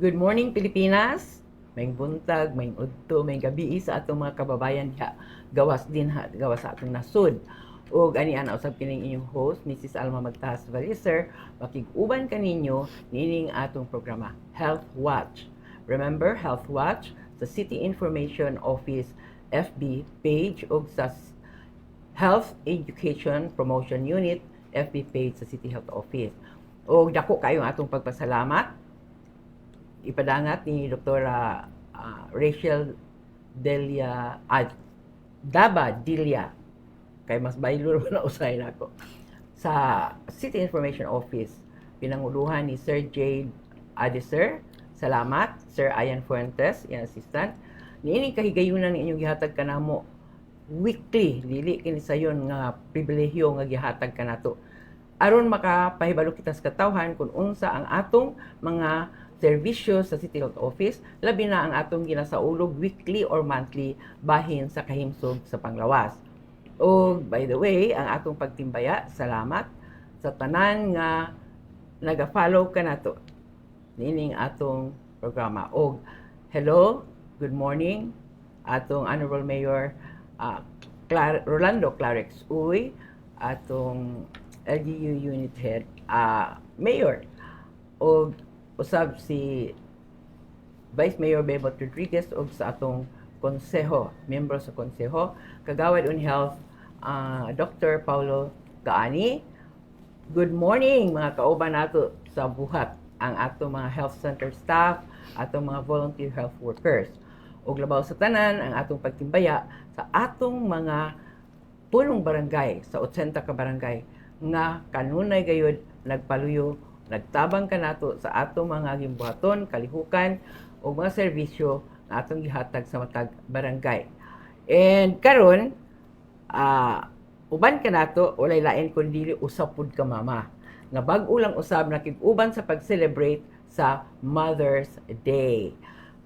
Good morning, Pilipinas! May buntag, may udto, may gabi sa atong mga kababayan diha gawas din ha, gawas sa atong nasud. Ug ani ana usab kining inyong host, Mrs. Alma Magtas Valiser, makig-uban kaninyo niining atong programa, Health Watch. Remember, Health Watch sa City Information Office FB page ug sa Health Education Promotion Unit FB page sa City Health Office. O dako kayo atong pagpasalamat ipadangat ni Dr. Rachel Delia Daba Dilia kay mas baylor na usay nako sa City Information Office pinanguluhan ni Sir Jade Adeser. Salamat Sir Ayan Fuentes, yang assistant. Niini kahigayunan ni inyong gihatag kanamo weekly, dili kini sayon nga pribilehyo nga gihatag kanato aron makapahibalo kita sa katawhan kung unsa ang atong mga serbisyo sa City Health Office, labi na ang atong ginasaulog weekly or monthly bahin sa kahimsog sa panglawas. O by the way, ang atong pagtimbaya, salamat sa tanan nga naga-follow ka nato nining atong programa. O hello, good morning atong Honorable Mayor Rolando Clarex Uy, atong LGU Unit Head, Mayor, o usab si Vice Mayor Bebot Rodriguez o sa atong konseho, membro sa konseho, Kagawad on Health, Dr. Paulo Gaani. Good morning mga kauban nato sa buhat, ang atong mga health center staff, atong mga volunteer health workers. Ug labaw sa tanan ang atong pagtimbaya sa atong mga punong barangay sa 80 ka barangay nga kanunay gayud nagpaluyo, nagtabang ka nato sa atong mga gimbuhaton, kalihukan o mga serbisyo na atong gihatag sa matag barangay. And karon uban ka nato walay lain kun dili usab pud ka mama nga bag-o lang usab nakig-uban sa pag-celebrate sa Mother's Day.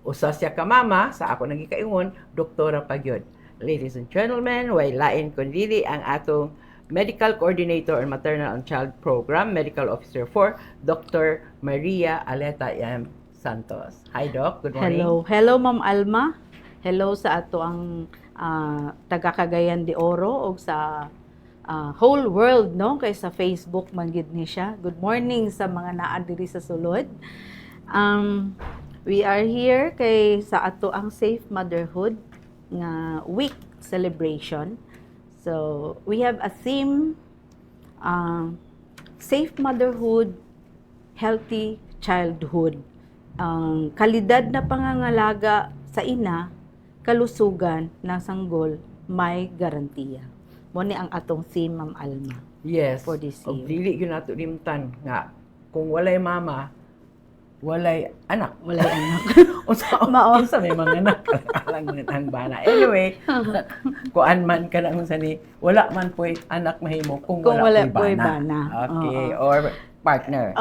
Usa siya ka mama sa ako nagikaingon, doktora pagyod. Ladies and gentlemen, way lain kun dili ang atong Medical Coordinator on Maternal and Child Program, Medical Officer 4, Dr. Maria Aleta M. Santos. Hi, Doc. Good morning. Hello, Ma'am Alma. Hello sa ato ang taga Cagayan de Oro o sa whole world, no? Kay sa Facebook man gid ni siya. Good morning sa mga naa diri sa sulod. We are here kay sa ato ang Safe Motherhood nga week celebration. So, we have a theme, Safe Motherhood, Healthy Childhood. Ang kalidad na pangangalaga sa ina, kalusugan ng sanggol, may garantiya. Muna ang atong theme, Ma'am Alma. Yes. For this year. Og dili gyud nato limtan nga kung walay mama, walay anak. Walay anak. Unsa may mga anak lang ang bana. Anyway, kuan man ka nang sani, wala man po anak mahimo kung wala po bana. Okay, or partner.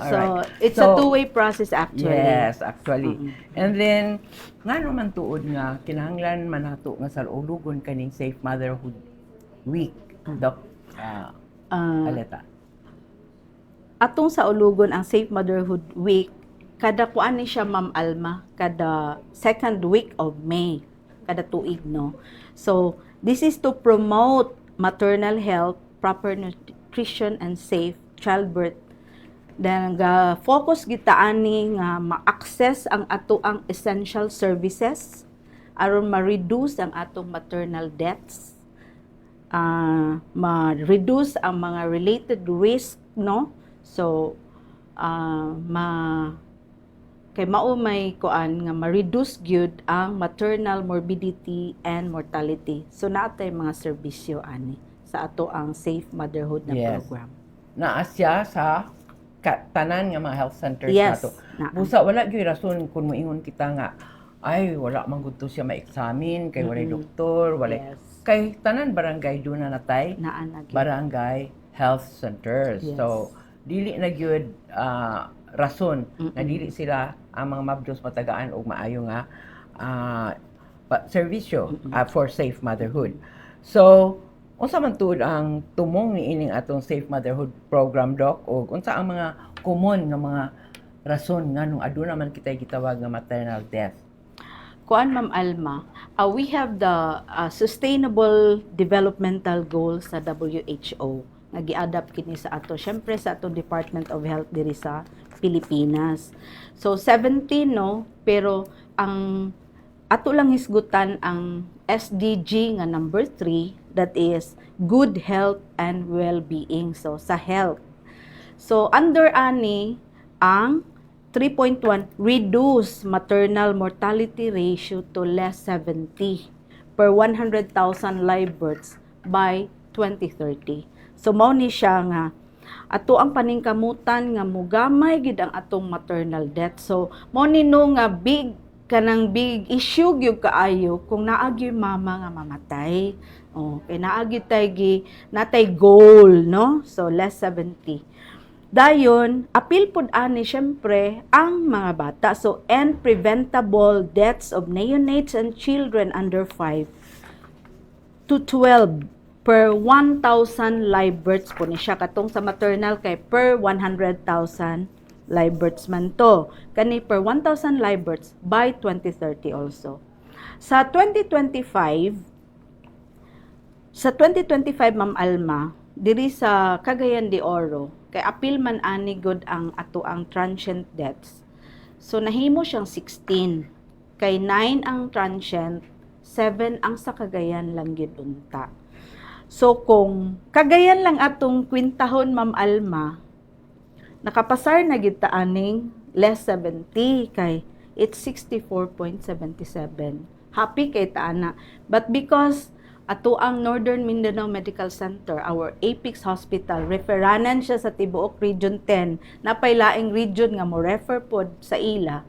So it's a two-way process actually. Yes, actually. And then ngano man tuod nga kinahanglan man nato nga salulugon kaning Safe Motherhood Week, Doc Aleta. Atong sa ulugon ang Safe Motherhood Week, kada kuan ni siya, Ma'am Alma, kada second week of May, kada tuig, no? So, this is to promote maternal health, proper nutrition, and safe childbirth. Then, focus kita ani nga ma-access ang ato ang essential services aron ma-reduce ang atong maternal deaths, ma-reduce ang mga related risk, no? So, kay mao may kuan nga ma-reduce gyud ang maternal morbidity and mortality. So natay mga serbisyo ani sa ato ang Safe Motherhood na program. Naa siya sa tanan nga mga health centers nato. Busa wala gyud rason kun moingon kita nga ay wala man gud to siya ma-examine kay walay doktor, walay kay tanan barangay do na natay barangay health centers. So dili na gyud rason na dili sila ang mga mabdos matagaan og maayo nga serbisyo for safe motherhood. So unsa man tuod ang tumong ni ining atong Safe Motherhood program, Doc, o unsa ang mga common nga mga rason nganong aduna man kita gitawag nga maternal death? Kuan Ma'am Alma, we have the Sustainable Developmental Goals sa WHO nga gi-adapt kini sa ato syempre sa atong Department of Health diri sa Pilipinas. So 17 no, pero ang ato lang hisgutan ang SDG nga number 3, that is good health and well-being. So sa health. So under ani ang 3.1, reduce maternal mortality ratio to less 70 per 100,000 live births by 2030. So mao ni siya nga ato ang paningkamutan nga mugamay gid ang atong maternal death. So mao ni no nga big issue gyud kaayo kung naa gyud mama nga mamatay. Kay naa gyud natay goal, no? So less 70. Dayon, apil pud ani syempre ang mga bata. So, end preventable deaths of neonates and children under 5 to 12 per 1,000 live births po ni siya. Katong sa maternal kay per 100,000 live births man to. Kani per 1,000 live births by 2030 also. Sa 2025, Ma'am Alma, diri sa Cagayan de Oro, kay apil man ani good ang ato ang transient deaths. So nahimo siyang 16. Kay 9 ang transient, 7 ang sa Cagayan lang gyud unta. So kung Cagayan lang atong kwintahon Ma'am Alma, nakapasar na gyud ta aning less 70 kay it's 64.77. Happy kay ta ana. But because ato ang Northern Mindanao Medical Center, our Apex Hospital, referanan siya sa tibuok Region 10, napaylaing region nga mo refer pod sa ila.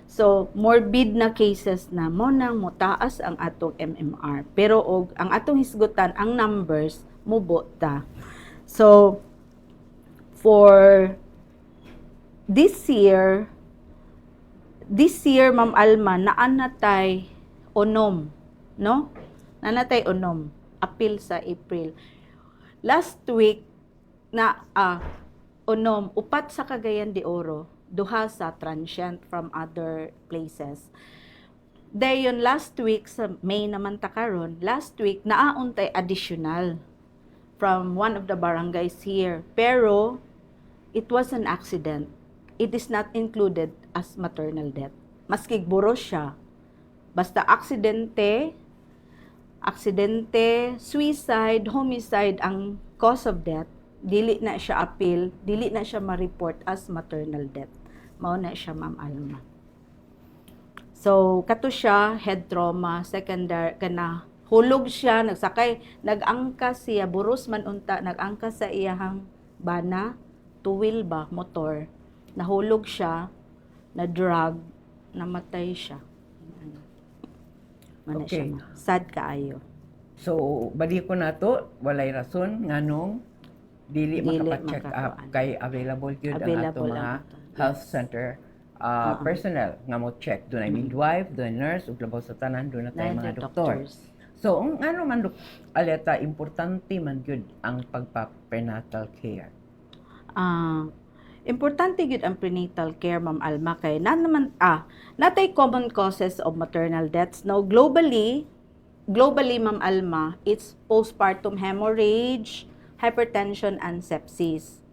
So, morbid na cases na mo nang mutaas ang atong MMR. Pero og ang atong hisgutan, ang numbers, mubo ta. So, for this year, Ma'am Alma, naan na tay onom, no? Nanatay unom, apil sa April. Last week, unom, upat sa Cagayan de Oro, duha sa transient from other places. Dayon last week, sa May naman ta karon, last week, naauntay additional from one of the barangays here. Pero, it was an accident. It is not included as maternal death. Maski buros siya. Basta aksidente, suicide, homicide ang cause of death, dili na siya appeal, dili na siya ma-report as maternal death. Mao na siya Ma'am Alma. So, kato siya, head trauma, secondary, hulog siya, nag-angka siya, buros man unta, nag-angka sa iyahang bana, two-wheel ba, motor, nahulog siya, na-drug, namatay siya. Okay. Siya, sad kaayo. So, balik ko na to, walay rason nganong dili makapacheck up kay available yun ang ato mga health center personnel nga mo check. Doon ay midwife, doon nurse, ug labaw sa tanan, doon na tayo mga doktor. So, ang ano man aleta, importante man yun ang pagpa-prenatal care. Importante gyud ang prenatal care Ma'am Alma kay natay common causes of maternal deaths. Now globally Ma'am Alma, it's postpartum hemorrhage, hypertension and sepsis.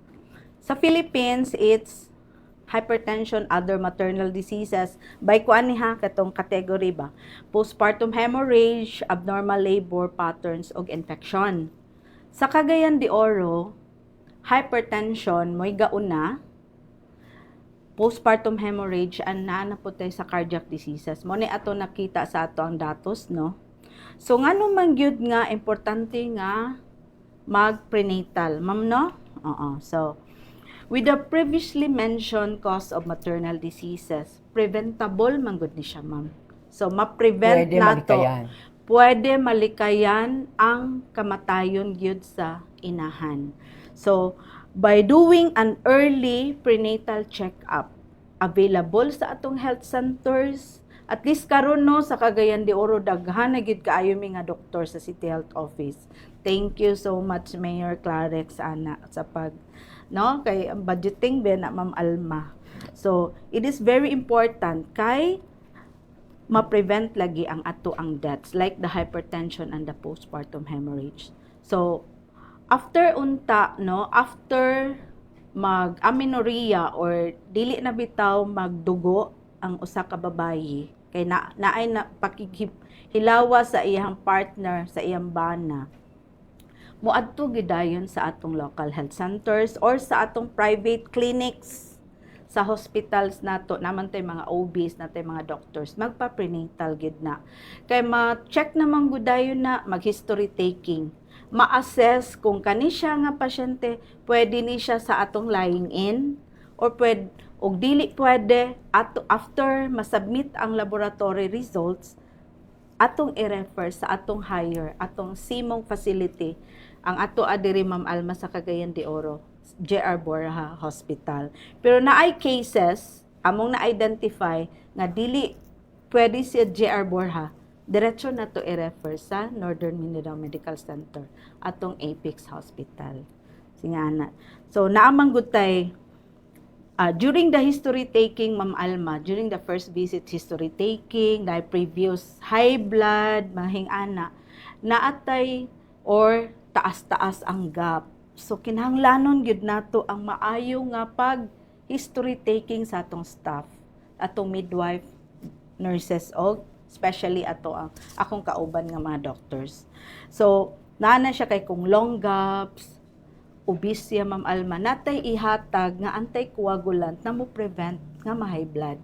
Sa Philippines, it's hypertension, other maternal diseases. By kuan ni ha katong category ba? Postpartum hemorrhage, abnormal labor patterns ug infection. Sa Cagayan de Oro, hypertension mo'y gauna, postpartum hemorrhage, and naanapotay sa cardiac diseases. Mo ni ato nakita sa ato ang datos, no? So, nga man gyud nga, importante nga mag-prenatal. Ma'am, no? So, with the previously mentioned cause of maternal diseases, preventable man gud ni siya, ma'am. So, ma-prevent nato. Pwede malikayan ang kamatayon gyud sa inahan. So, by doing an early prenatal check-up, available sa atong health centers, at least karon no sa Cagayan de Oro, daghan na gyud kaayo mi nga doktor sa City Health Office. Thank you so much Mayor Clarex ana sa pag kay budgeting ben na Ma'am Alma. So, it is very important kay ma-prevent lagi ang ato ang deaths like the hypertension and the postpartum hemorrhage. So, after unta, no, after mag-amenorrhea or dili na bitaw magdugo ang usa ka babayi, kay naay na hilawa sa iyang partner, sa iyang bana, muadto gidayon sa atong local health centers or sa atong private clinics sa hospitals nato naman tay mga OBs natay mga doctors magpa-prenatal gid na kay ma-check naman gudayon na mag-history taking ma-assess kung kani siya nga pasyente pwede ni siya sa atong lying in or pwede og dili pwede after masubmit ang laboratory results atong i-refer sa atong higher atong simong facility ang ato adiri Ma'am Alma sa Cagayan de Oro J.R. Borja Hospital. Pero naay cases, among na-identify nga dili pwede si J.R. Borja, diretso na to i-refer sa Northern Mindanao Medical Center, atong Apex Hospital. Singana. So, naamang gutay, during the history taking, Ma'am Alma, during the first visit history taking, na previous high blood, mahing-ana, naatay or taas-taas ang gap. So, kinahanglanon gyud nato ang maayo nga pag history taking sa atong staff, atong midwife, nurses, o especially ato ang akong kauban nga mga doctors. So, naana siya kay kung long gaps, obese siya Ma'am Alma, natay ihatag nga anticoagulant na mo prevent nga ma-high blood.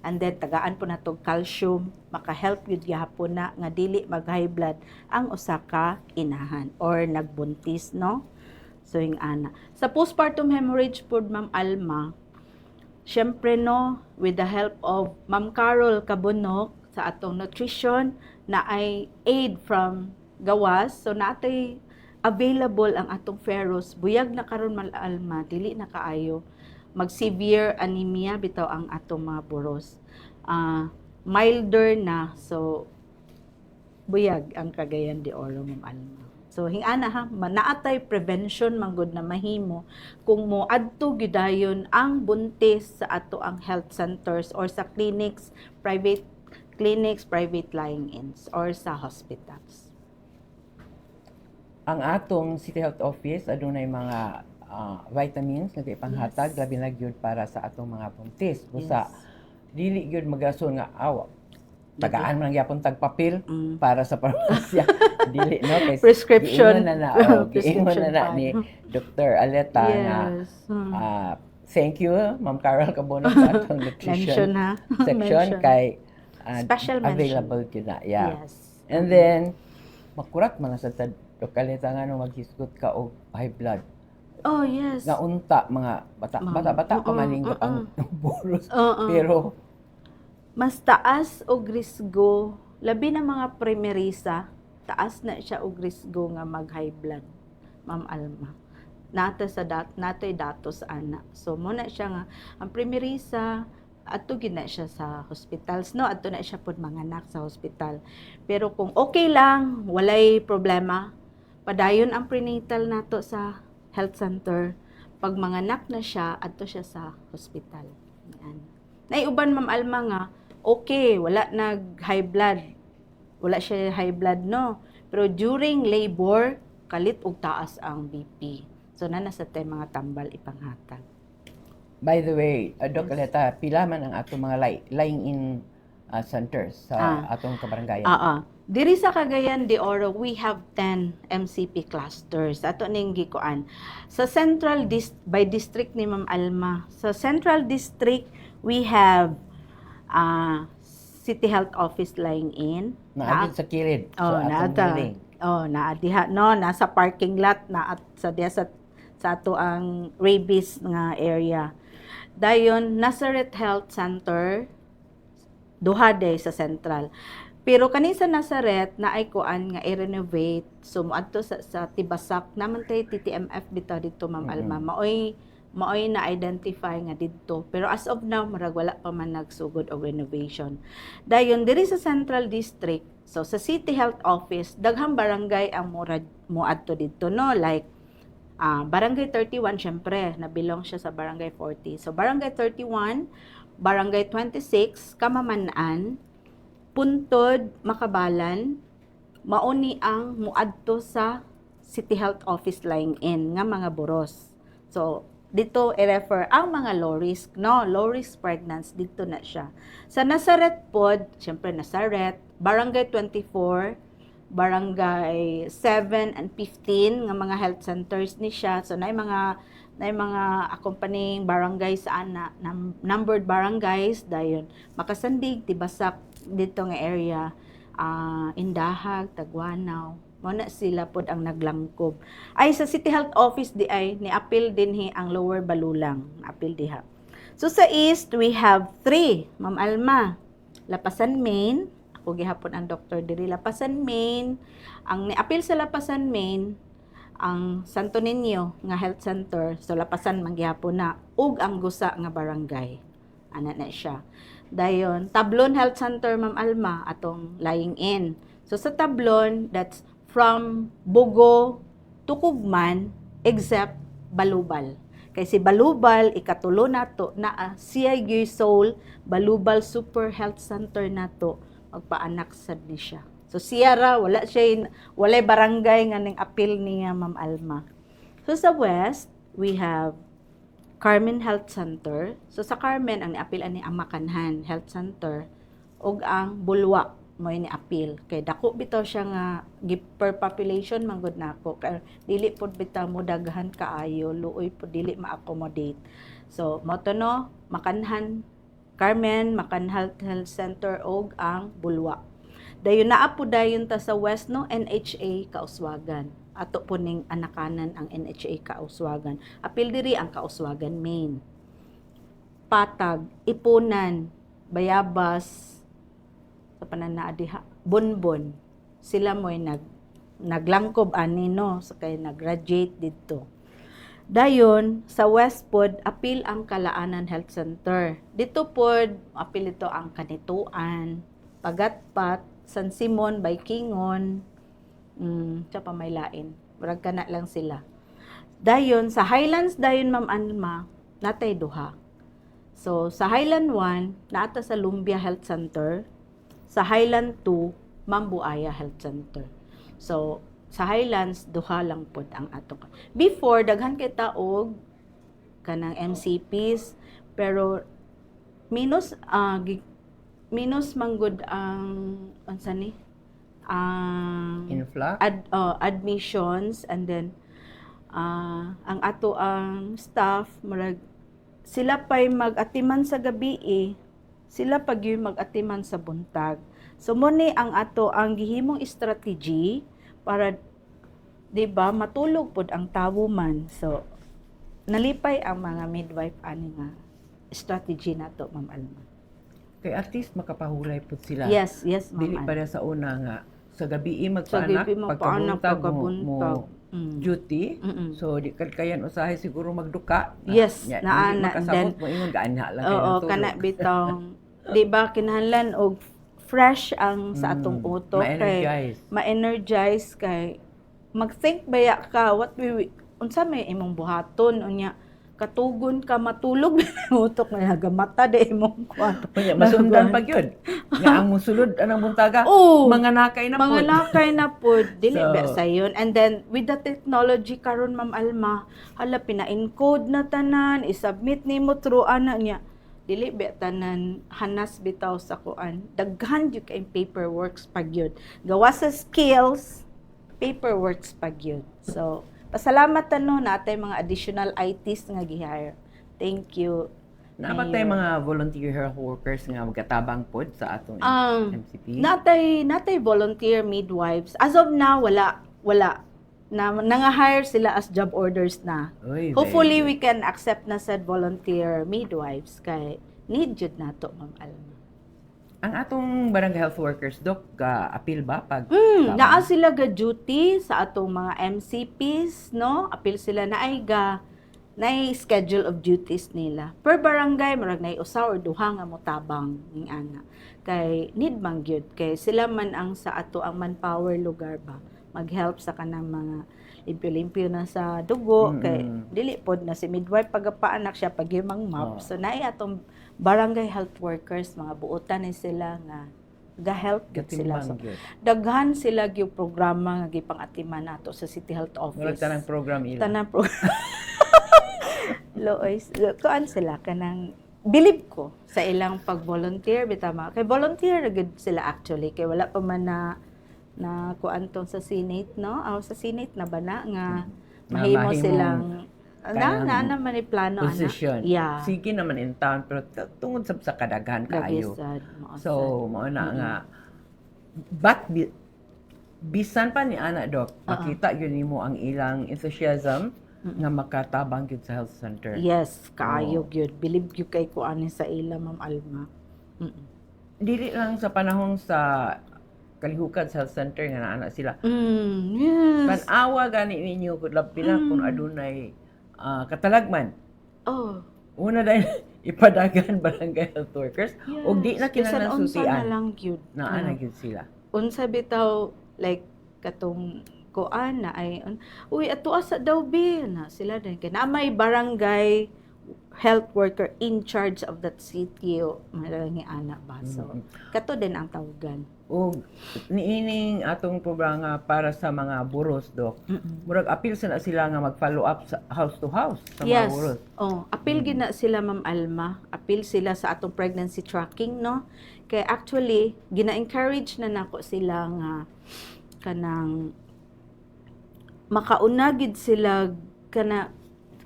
And then, tagaan po na itong calcium, maka-help yun gihapon na nga dili mag-high blood ang usa ka inahan or nagbuntis, no? So, yung ana. Sa postpartum hemorrhage po, Ma'am Alma, syempre, no, with the help of Ma'am Carol Cabonok sa atong nutrition na ay aid from gawas. So, natay available ang atong ferrous. Buyag na karon Ma'am Alma, dili na kaayo. Mag-severe anemia, bitaw ang atong mga boros. Milder na, so, buyag ang Cagayan de Oro, Ma'am Alma. So, hingana ha, naatay prevention manggod na mahimo kung mo adto gidayon ang buntis sa ato ang health centers or sa clinics, private lying-ins or sa hospitals. Ang atong City Health Office adunay mga vitamins nga ipanghatag labi na gyud para sa atong mga buntis. Busa dili gyud magason nga tagaan man gyapon tagpapil para sa parmasya. Dili no kay prescription giingon na ni Dr. Aleta nga thank you Ma'am Carol Cabonok sa atong nutrition section kay special available gyud na. Yes. And then makurat man sa Dr. Aleta nga no maghisgot ka og high blood. Oh, yes. Nga unta mga bata pa maning ang boros. Pero mas taas og risgo labi na mga primerisa, taas na siya og risgo nga mag high blood, Ma'am Alma. Natoy datos ana. So mo na siya nga ang primerisa adto gid na siya sa hospitals, no, adto na siya pud manganak sa hospital. Pero kung okay lang, walay problema, padayon ang prenatal nato sa health center. Pag manganak na siya, adto siya sa hospital. Yan. Naiuban Ma'am Alma nga okay, wala nag-high blood. Wala siya high blood, no. Pero during labor, kalit og taas ang BP. So, nasa tayo mga tambal ipanghatag. By the way, Doc Aleta, pila man ang atong mga lying-in centers sa atong kabaranggayan? Diri sa Cagayan de Oro, we have 10 MCP clusters. Ato ning gikuan. Sa Central by district ni Ma'am Alma. Sa Central District, we have City Health Office lying in. Naagid sa kilid. Sa atong building. Naadiha, no, nasa parking lot na at sa ato ang rabies nga area. Dayon, Nazareth Health Center, duha day sa Central. Pero kani sa Nazareth na ay kuan nga i-renovate, so moadto sa Tibasak naman tay TTMF bitaw dito Ma'am Alma. Maoy na identify nga didto, pero as of now marag wala pa man nagsugod og renovation. Dayon diri sa Central District, so sa City Health Office daghang barangay ang moadto didto, no, like Barangay 31, syempre, nabilong siya sa Barangay 40. So, Barangay 31, Barangay 26, Kamamanaan, Puntod, Makabalan, mauni ang muadto sa City Health Office lying in nga mga buros. So, dito i-refer ang mga low risk, no? Low risk pregnancy, dito na siya. Sa Nazaret pod, syempre Nazaret, Barangay 24, Barangay 7 and 15 nga mga health centers ni siya. So na mga accompanying barangay sa numbered barangays dayon Makasandig, Tibasak dito nga area, Indahag, Tagwanaw. Mo na sila pod ang naglangkob. Ay sa City Health Office di ay ni-appeal dinhi ang Lower Balulang, appeal diha. So sa East we have 3, Ma'am Alma, Lapasan Main, ako gihapon ang doktor diri Lapasan Main, ang ni-appeal sa Lapasan Main ang Santo Niño nga health center, so Lapasan man gihapon na ug ang Gusa nga barangay. Ana na siya. Dayon Tablon Health Center, Ma'am Alma, atong lying in. So sa Tablon, that's from Bugo to Kugman except Balubal. Kay si Balubal ikatulo nato na siya gyud Soul Balubal Super Health Center nato magpaanak sad ni siya. So siya ra walay barangay nga ning appeal niya, Ma'am Alma. So sa West, we have Carmen Health Center. So sa Carmen ang ni-appeal ani ang Makanhan Health Center ug ang Bulwa mo ni appeal kay dako bitaw siya nga per population manggod nako kay dili pod bitaw mo daghan kaayo, luoy pod dili ma-accommodate. So mo to no, Makanhan Carmen, Makanhan Health Center og ang Bulwa. Dayon naa po dayon ta sa West no, NHA Kauswagan. Ato po ning anakanan ang NHA Kauswagan. Apil diri ang Kauswagan Main. Patag, Ipunan, Bayabas, sa pananaa diha, Bonbon. Sila mo'y naglangkob ani no, so kay nag-graduate dito. Dayon sa West pod apil ang Kalaanan Health Center. Dito pod apil ito ang Kanituan, Pagatpat, San Simon, Baikingon, sa pamaylain. Murag kana lang sila. Dayon sa Highlands dayon, Ma'am Alma, natay duha. So sa Highland 1 naata sa Lumbia Health Center, sa Highland 2 Mambuaya Health Center. So sa Highlands duha lang pod ang ato. Before daghan kay taog kanang MCPs pero minus manggod ang unsa ni Influx? Admissions, and then ang ato ang staff murag sila pa'y mag-atiman sa gabi sila pag yung mag-atiman sa buntag. So mo ni ang ato ang gihimong strategy para 'di ba matulog pod ang tawo man. So nalipay ang mga midwife ani nga strategy nato, Ma'am Alma. Kay at least makapahulay po sila. Yes, Ma'am Dili Alma. para sa una nga sa gabi Sa magpaanak, gabi magpaanak, pagkabuntag. duty. So di kayan usahay siguro magduka. Yes, Nya, naa dili na, makasabot then mo ingon gaanya lang kayo oo, natulog. kana bitong 'di ba kinahanglan og fresh ang sa atong utok kay ma-energize. ma-energize kay mag-think baya ka unsa may imong buhaton unya katugon ka matulog utok na nagamata de imong kwarto. Kanya masundan pag yun. Nga ang musulod anang buntaga, Oo, mga nakay na mga po. lakay na pod dili So, ba sayon. And then with the technology karon, Ma'am Alma, hala pina-encode na tanan, i-submit nimo through ana niya. Dili ba tanan hanas bitaw sa kuan. Daghan jud kay paperworks pag yun. Gawa sa skills, paperworks pag yun. So pasalamat no natay mga additional ITs nga gi-hire. Thank you. Namatay Mayor. mga volunteer health workers nga magatabang pod sa atong MCP. Natay volunteer midwives. As of now, wala. Nanga-hire sila as job orders na. Uy, Hopefully, very we can accept na sa volunteer midwives kay need jud nato, Ma'am Alma. Ang atong barangay health workers, Dok, appeal ba pag Naa sila ga duty sa atong mga MCPs, no? Apil sila na schedule of duties nila. Per barangay murag nay usa or duha nga motabang ning ana. Kay need man gyud kay sila man ang sa ato ang manpower lugar ba mag-help sa kanang mga limpyo-limpyo na sa dugo kay dili pod na si midwife pagapaanak siya paghimang map. Oh. So naay atong barangay health workers mga buotan ni sila nga ga-help gid sila. So, Katimbang gyud. daghan sila gyud programa nga gipang-atiman nato sa City Health Murag Office. tanang program ila. Tanang program. Lois, kuan sila kanang believe ko sa ilang pag-volunteer bitama. Kay volunteer na gud sila actually kay wala pa man na kuan tong sa Senate, no? Sa Senate na ba na nga mahimo mahimong silang kanang naman ni plano Position. Yeah. Sige naman in town pero tungod sa kadaghan kaayo. Gagisad, So, mao na nga bisan pa ni ana Doc, makita yun nimo ang ilang enthusiasm nga makatabang gyud sa health center. Yes, kaayo gyud. Believe gyud kay kuan sa ila Ma'am Alma. Dili lang sa panahon sa kalihukan sa health center nga naa sila. Yes. Tanawa gani ninyo kung lapila kung adunay katalagman. Oh. Una dahil ipadagan barangay health workers o di na Bisan kinahanglan unsa na sutian. lang gyud. Naa gyud sila. Unsa bitaw like katong kuan na ay uy ato asa daw bi na sila din kay na may barangay health worker in charge of that city o malangi ana ba so kato din ang tawagan. O niining atong programa para sa mga buros, Doc. Murag apil sa na sila nga mag-follow up sa house to house sa mga buros. Oh, apil gid na sila Ma'am Alma, apil sila sa atong pregnancy tracking, no? Kay actually gina-encourage na nako sila nga kanang makaunagid sila kana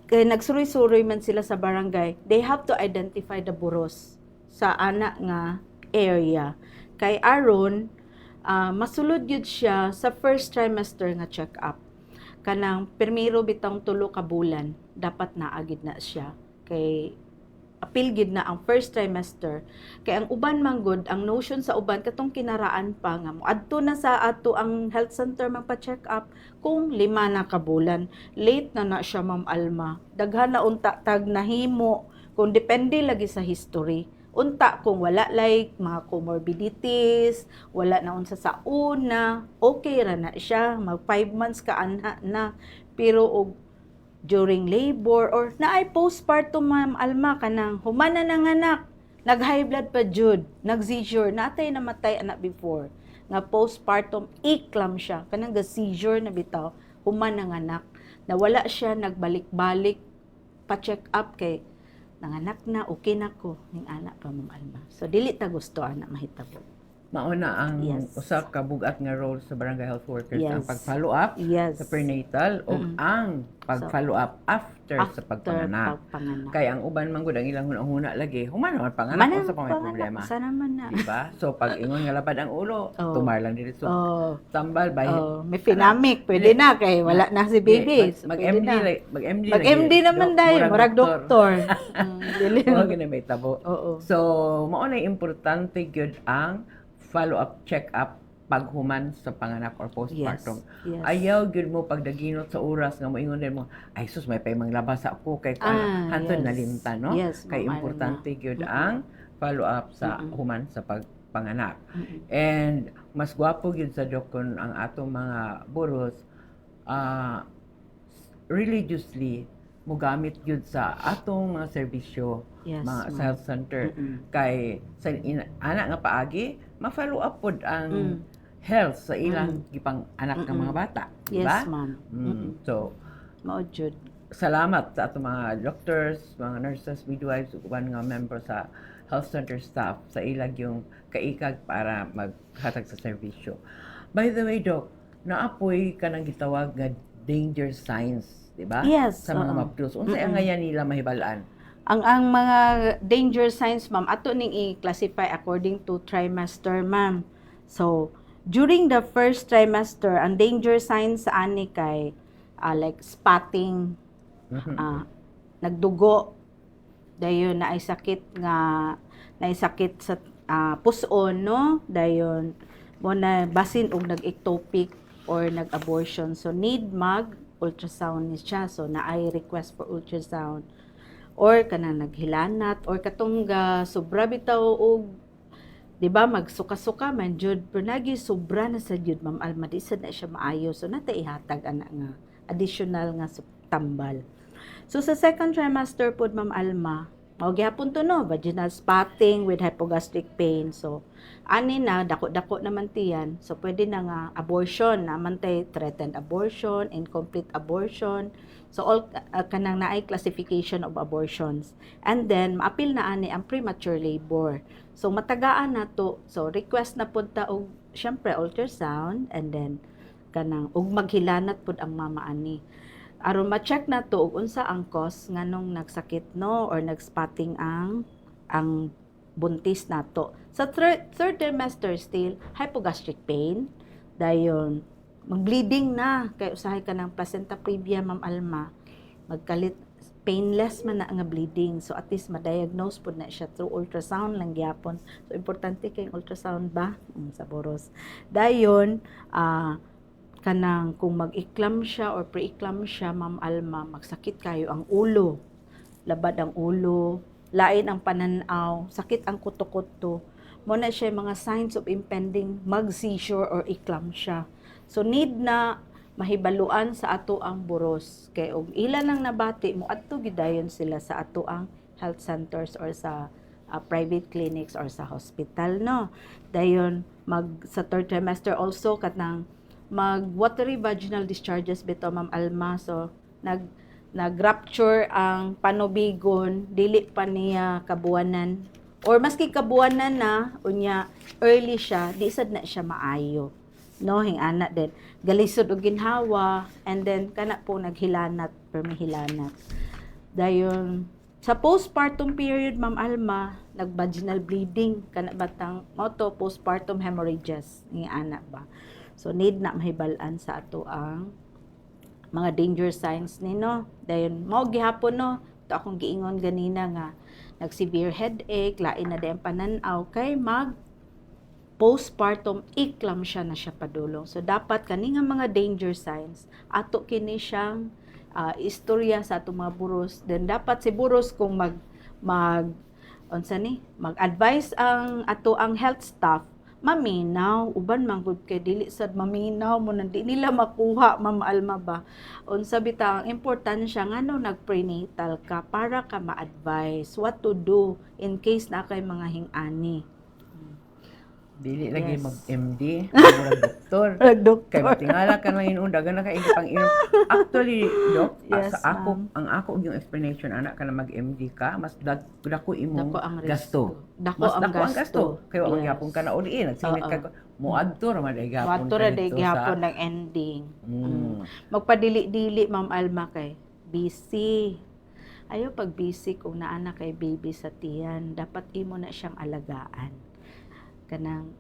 kay nagsuroy-suroy man sila sa barangay. They have to identify the buros sa ana nga area. Kay aron masulod yun siya sa first trimester nga check-up. Kanang primero bitang 3 ka bulan dapat naagid na siya. Kay apil gid na ang first trimester. Kay ang uban manggod, ang notion sa uban katong kinaraan pa nga mo adto na sa ato ang health center magpa-check up kung 5 na ka bulan. Late na siya Ma'am Alma. Daghan na unta tag nahimo kung depende lagi sa history. Unta kung wala like mga comorbidities, wala na unsa sa una, okay ra na siya, mag 5 months ka anha na. Pero og during labor or naay postpartum Ma'am Alma kanang human na nanganak, nag-high blood pa jud, nag-seizure, natay namatay anak before. Nga postpartum iklam siya, kanang ga-seizure na bitaw, human nanganak. Nawala siya, nagbalik-balik pa-check up kay nanganak na, okay na ko, ning anak pa Ma'am Alma. So, dili ta gusto anak mahitabo. Mauna ang Yes. usa ka bugat nga role sa barangay health workers ang Yes. pag-follow up Yes. sa prenatal o ang pag-follow up after sa pagpanganak. pagpanganak. Kaya ang uban man gud ang ilang hunahuna lagi, human naman panganak Manang sa may panganak, problema. sana man na. Diba? So pag ingon nga lapad ang ulo, Oh. tumar lang diri so Oh, tambal by may pinamic, pwede na kay wala na si baby. So, pwede Mag-MD na. mag-MD Mag-MD naman dahil, murag doktor. Dili. Mao gina may tabo. Oo. So mao na importante gyud ang follow-up check-up paghuman sa panganak or postpartum. Yes. Ayaw gyud mo pagdaginot sa oras nga moingon din mo, ay sus may paymang labas ako kay hantod yes. nalimtan, no? Yes, Kay Ma'am importante Alma. gyud ang follow-up sa human sa pagpanganak. Mm-mm. And mas gwapo gyud sa dokon ang atong mga buros religiously mogamit gyud sa atong mga serbisyo Yes, mga ma'am. sa health center Mm-mm. kay sa anak nga paagi ma-follow up pod ang health sa ilang gipang anak nga mga bata, di ba? Yes, ma'am. So Mao jud. salamat sa atong mga doctors, mga nurses, midwives, ug uban nga member sa health center staff sa ilag yung kaikag para maghatag sa serbisyo. By the way, Doc, naapoy ka nang gitawag nga danger signs, di ba? Yes, Sa mga oo. mapdos. Unsa ang ngayon nila mahibalaan? Ang mga danger signs, ma'am, ato ning i-classify according to trimester, ma'am. So, during the first trimester, ang danger signs sa ani kay like spotting, nagdugo, dayon naay sakit sa puson, no? Dayon mo na basin og nag-ectopic or nag-abortion. So, need mag-ultrasound ni siya. So, naay request for ultrasound. Or kanang naghilanat or katong sobra bitaw og di ba magsuka-suka man jud pero nagi sobra na sa jud Ma'am Alma di sad na siya maayo so nata ihatag ana nga additional nga tambal. So sa second trimester pod Ma'am Alma mao gyapon to no vaginal spotting with hypogastric pain. So ani na dako-dako naman tiyan so pwede na nga abortion naman tay threatened abortion, incomplete abortion. So all kanang naay classification of abortions. And then maapil na ani ang premature labor. So matagaan na to. So request na pud ta og syempre ultrasound and then kanang ug maghilanat pud ang mama ani. Aron ma-check na to ug unsa ang cause nganong nagsakit no or nagspotting ang buntis nato. Sa third trimester still hypogastric pain dayon mag-bleeding na kay usahay ka ng placenta previa Ma'am Alma magkalit painless man na nga bleeding so at least ma-diagnose pud na siya through ultrasound lang gyapon so importante kay ultrasound ba sa boros dayon kanang kung mag-iklam siya or pre-eclampsia Ma'am Alma magsakit kayo ang ulo labad ang ulo lain ang pananaw sakit ang kuto-kuto mo na siya mga signs of impending mag-seizure or eclampsia so need na mahibaluan sa ato ang boros kay og ila lang nabati mo adto gidayon sila sa ato ang health centers or sa private clinics or sa hospital no dayon sa third trimester also katnang mag watery vaginal discharges bitaw Ma'am Alma so nag-rupture ang panubigon dili pa niya kabuanan or maski kabuanan na unya early siya di sad na siya maayo no hingana din galisod og ginhawa and then kana po naghilanat permihilanat dayon sa postpartum period Ma'am Alma nag-vaginal bleeding kana batang mao to postpartum hemorrhages hingana ba so need na mahibalan sa ato ang mga danger signs ni no dayon mao gihapon no to akong giingon ganina nga nag severe headache lain na din pananaw kay postpartum eclampsia na siya padulong. So dapat kani nga mga danger signs ato kini siyang istorya sa atong mga buros. Then dapat si buros kung mag-advise ang ato ang health staff maminaw uban man gud kay dili sad maminaw mo di nila makuha Ma'am Alma ba unsa bitaw ang importansya ngano nag-prenatal ka para ka ma-advise what to do in case na kay mga hingani. Dili lagi mag-MD, murag doktor. Doktor. Kay matingala ka lang inon dagan na kay pang inom. Actually, Dok, Yes, sa ako, ang ako yung explanation anak ka na mag-MD ka, mas dako imong Dako ang gasto. Dako Mas ang dako ang gasto. Kaya ang Yes. yapon ka na uli, nagsilit ka muadto ra man gapon. Wato ra day gihapon ng ending. Magpadili-dili Ma'am Alma kay busy. Ayo pag busy kung naana kay baby sa tiyan, dapat imo na siyang alagaan. Kanang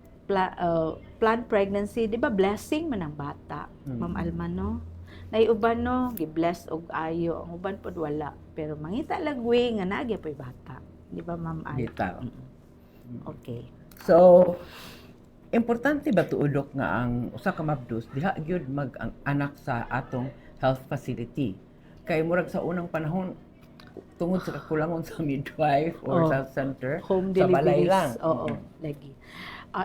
planned pregnancy, di ba blessing man ang bata, Ma'am Alma no? Naiuban no, gi-bless og ayo, ang uban pod wala. Pero mangita lagwi nga naagi po'y bata. Di ba Ma'am Alma? Bitaw. Okay. So, importante ba tuudok nga ang usa ka mabdus diha gyud mag-anak sa atong health facility. Kay murag sa unang panahon tungod sa kakulangon sa midwife or sa center, Home sa balay deliveries. lang. Oo, lagi.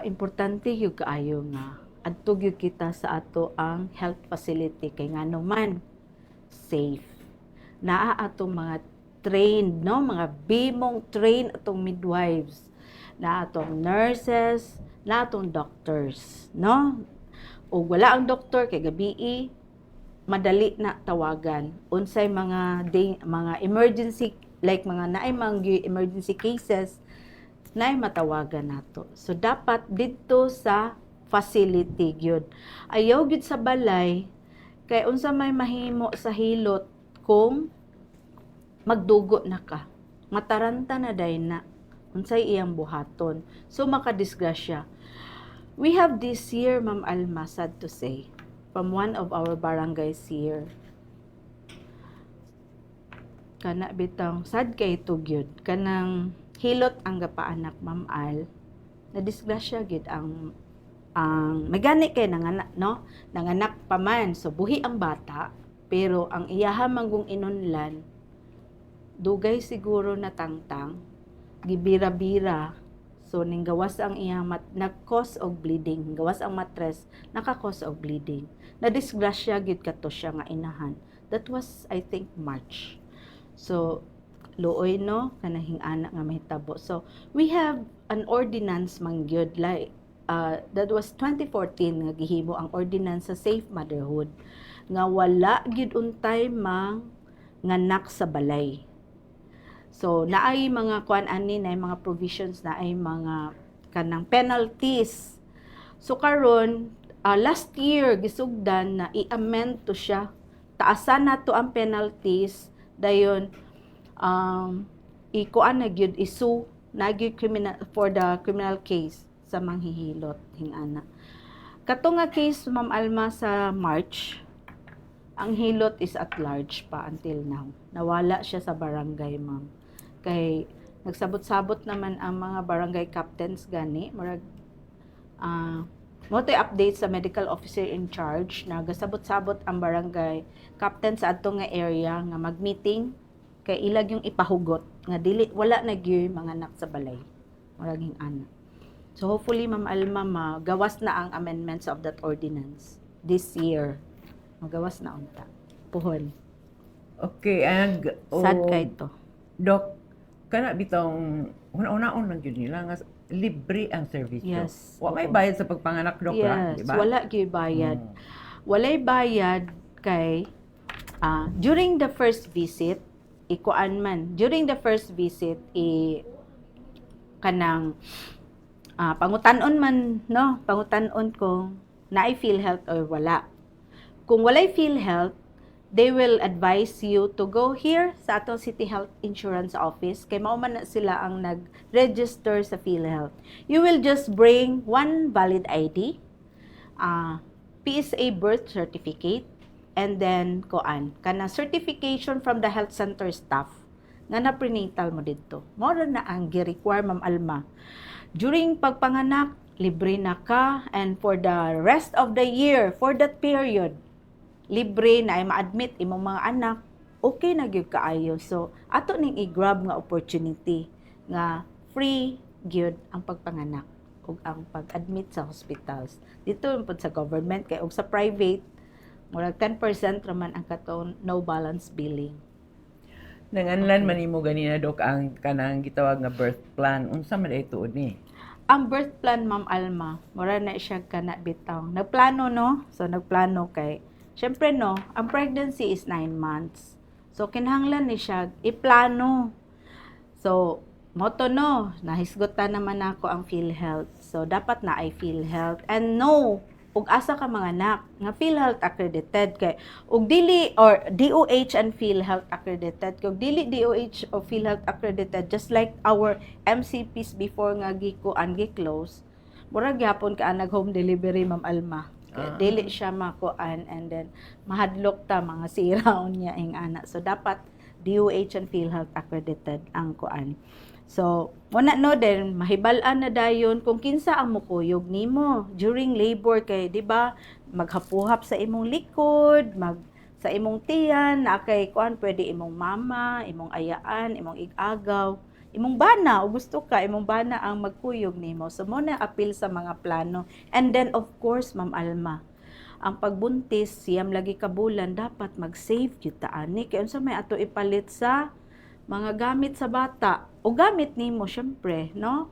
Importante yung kaayo nga. Adto gyud kita sa ato ang health facility kay ngano man safe. Naa atong mga trained, no? Mga bimong trained atong midwives. Na atong nurses, na atong doctors, no? O wala ang doktor kay gabi madali na tawagan unsay mga emergency like mga naay mga emergency cases naay matawagan nato. So dapat didto sa facility gyud. Ayaw gyud sa balay kay unsa may mahimo sa hilot kung magdugo na ka. Mataranta na day na unsay iyang buhaton. So makadisgrasya. We have this year, Ma'am Alma, sad to say, from one of our barangays here. Kana bitang sad kay tugyod kanang hilot ang gapaanak Ma'am Al. Na disgrasya gid ang may gani kay nanganak no, nanganak pa man so buhi ang bata pero ang iyaha manggong inunlan dugay siguro na tangtang gibira-bira So ning gawas ang iyang nag-cause og bleeding, gawas ang mattress, naka-cause og bleeding. Na disgrasya gyud kato siya nga inahan. That was I think March. So luoy no kanahing anak nga mahitabo. So we have an ordinance man gyud like that was 2014 nga gihimo ang ordinance sa safe motherhood nga wala gyud untay mang nganak sa balay. So naay mga kuan ani na mga provisions na ay mga kanang penalties. So karon last year gisugdan na i-amend to siya. Taasan na to ang penalties dayon ikuan na gyud isu na gyud criminal for the criminal case sa manghihilot hingana. Kato nga case Ma'am Alma sa March, ang hilot is at large pa until now. Nawala siya sa barangay, ma'am. Kay nagsabot-sabot naman ang mga barangay captains gani, murag mo tay update sa medical officer in charge na gasabot-sabot ang barangay captain sa adto nga area nga mag-meeting kay ilag yung ipahugot nga dili wala na gyud mga anak sa balay. Muraging ana. So hopefully Ma'am Alma magawas na ang amendments of that ordinance this year. Magawas na unta. Puhon. Okay, Sad kay to. Dok, kana bitong una-unaon lang gyud nila nga libre ang serbisyo. Yes. Wa may Oo. bayad sa pagpanganak, Dok, Yes, di ba? wala gyud bayad. Walay bayad kay during the first visit ikuan man. During the first visit kanang pangutanon man no, pangutanon kung naay PhilHealth or wala. Kung walay PhilHealth, they will advise you to go here sa atong City Health Insurance Office kay mao man na sila ang nag-register sa PhilHealth. You will just bring one valid ID, PSA birth certificate, and then kana certification from the health center staff nga na prenatal mo didto. Mao na ang gi-require Ma'am Alma. During pagpanganak, libre na ka, and for the rest of the year, for that period, libre na ay ma-admit imong mga anak, okay na gyud kaayo. So ato ning i-grab nga opportunity nga free gyud ang pagpanganak ug ang pag-admit sa hospitals. Dito pud sa government kay og sa private murag 10% raman ang katong no balance billing. Nanganlan man imo ganina, Dok, ang kanang gitawag nga birth plan. Unsa man ay tuod ni? Ang birth plan Ma'am Alma, mura na siya kana bitaw. Nagplano no? So nagplano kay syempre no, ang pregnancy is 9 months. So kinahanglan ni siya iplano. So moto no, nahisgotan naman ako ang PhilHealth. So dapat na ay PhilHealth and no ug asa ka mga anak nga PhilHealth accredited kay ug dili or DOH and PhilHealth accredited kay ug dili DOH or PhilHealth accredited just like our MCPs before nga gi-close murag gyapon ka nag home delivery Ma'am Alma. Dili siya makuan and then mahadlok ta mga siraon niya ing ana. So dapat DOH and PhilHealth accredited ang kuan. So, muna no then mahibal-an na dayon kung kinsa ang mukuyog nimo during labor kay di ba maghapuhap sa imong likod, sa imong tiyan, na kay kuan pwede imong mama, imong ayaan, imong igagaw, imong bana o gusto ka imong bana ang magkuyog nimo. So mo na appeal sa mga plano. And then of course Ma'am Alma, ang pagbuntis siyam lagi ka bulan dapat mag-save gyud ta ani kay unsa may ato ipalit sa mga gamit sa bata o gamit nimo syempre no,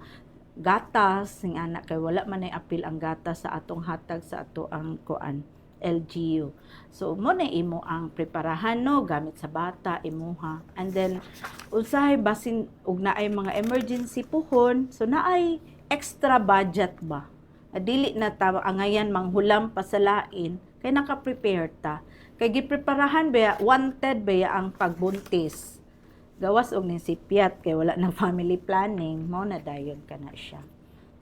gatas sing anak kay wala man ay apil ang gatas sa atong hatag sa ato ang kuan LGU. So mo na imo ang preparahan no, gamit sa bata imuha, and then usahay basin ug naay mga emergency puhon, so naay extra budget ba dili na ta angayan manghulam pa sa lain kay naka-prepare ta kay gipreparahan ba wanted ba ang pagbuntis gawas og ning sipiat kay wala nang family planning, mo na dayon kana siya.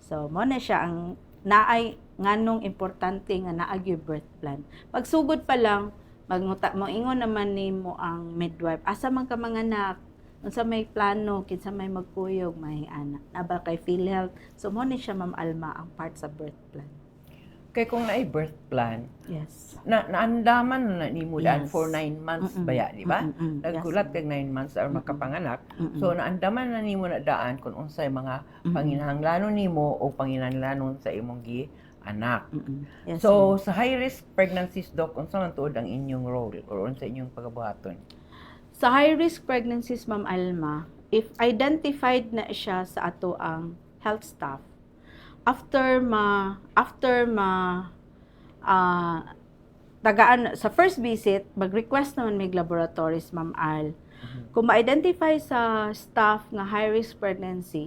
So mo na siya ang naay nganong importante nga naa gyud birth plan. Pagsugod pa lang magnuta mo ingon naman nimo ang midwife asa man ka manganak, unsa may plano, kinsa may magkuyog, may anak na ba kay PhilHealth. So mo ni siya Ma'am Alma ang part sa birth plan. Kay kung naay birth plan, Yes. naandaman na nimo daan Yes. for 9 months Mm-mm. baya, di ba? Mm-mm. Nagkulat Yes, kag 9 months or Mm-mm. makapanganak. Mm-mm. So naandaman na nimo na daan kung unsay mga Mm-mm. panginahanglanon nimo o panginahanglanon sa imong anak. Mm-mm. Yes, So ma'am. sa high risk pregnancies doc, unsa man tuod ang inyong role or unsa inyong pagabuhaton? Sa high-risk pregnancies, Ma'am Alma, if identified na siya sa ato ang health staff, after ah, tagaan sa first visit, mag-request naman may laboratories, Ma'am Al. Kung ma-identify sa staff nga high-risk pregnancy,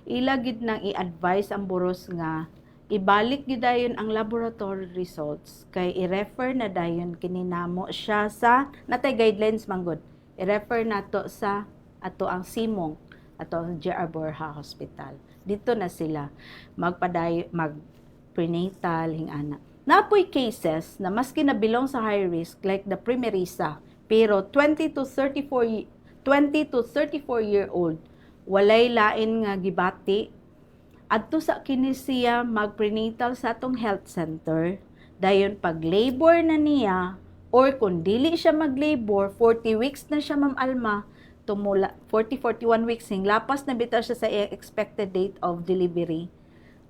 ilagid nang i-advise ang buros nga ibalik gid dayon ang laboratory results kay i-refer na dayon kininamo siya sa natay guidelines manggod. I-refer nato sa ato ang Simong, ato ang J.R. Borja Hospital. Dito na sila mag prenatal hingana. Napoy cases na maski na belong sa high risk like the primerisa, pero 20 to 34 year old walay lain nga gibati adto sa kini siya mag-prenatal sa atong health center. Dayon pag labor na niya or kung dili siya mag-labor 40 weeks na siya, Ma'am Alma, tumula 41 weeks hing lapas na bitaw siya sa expected date of delivery.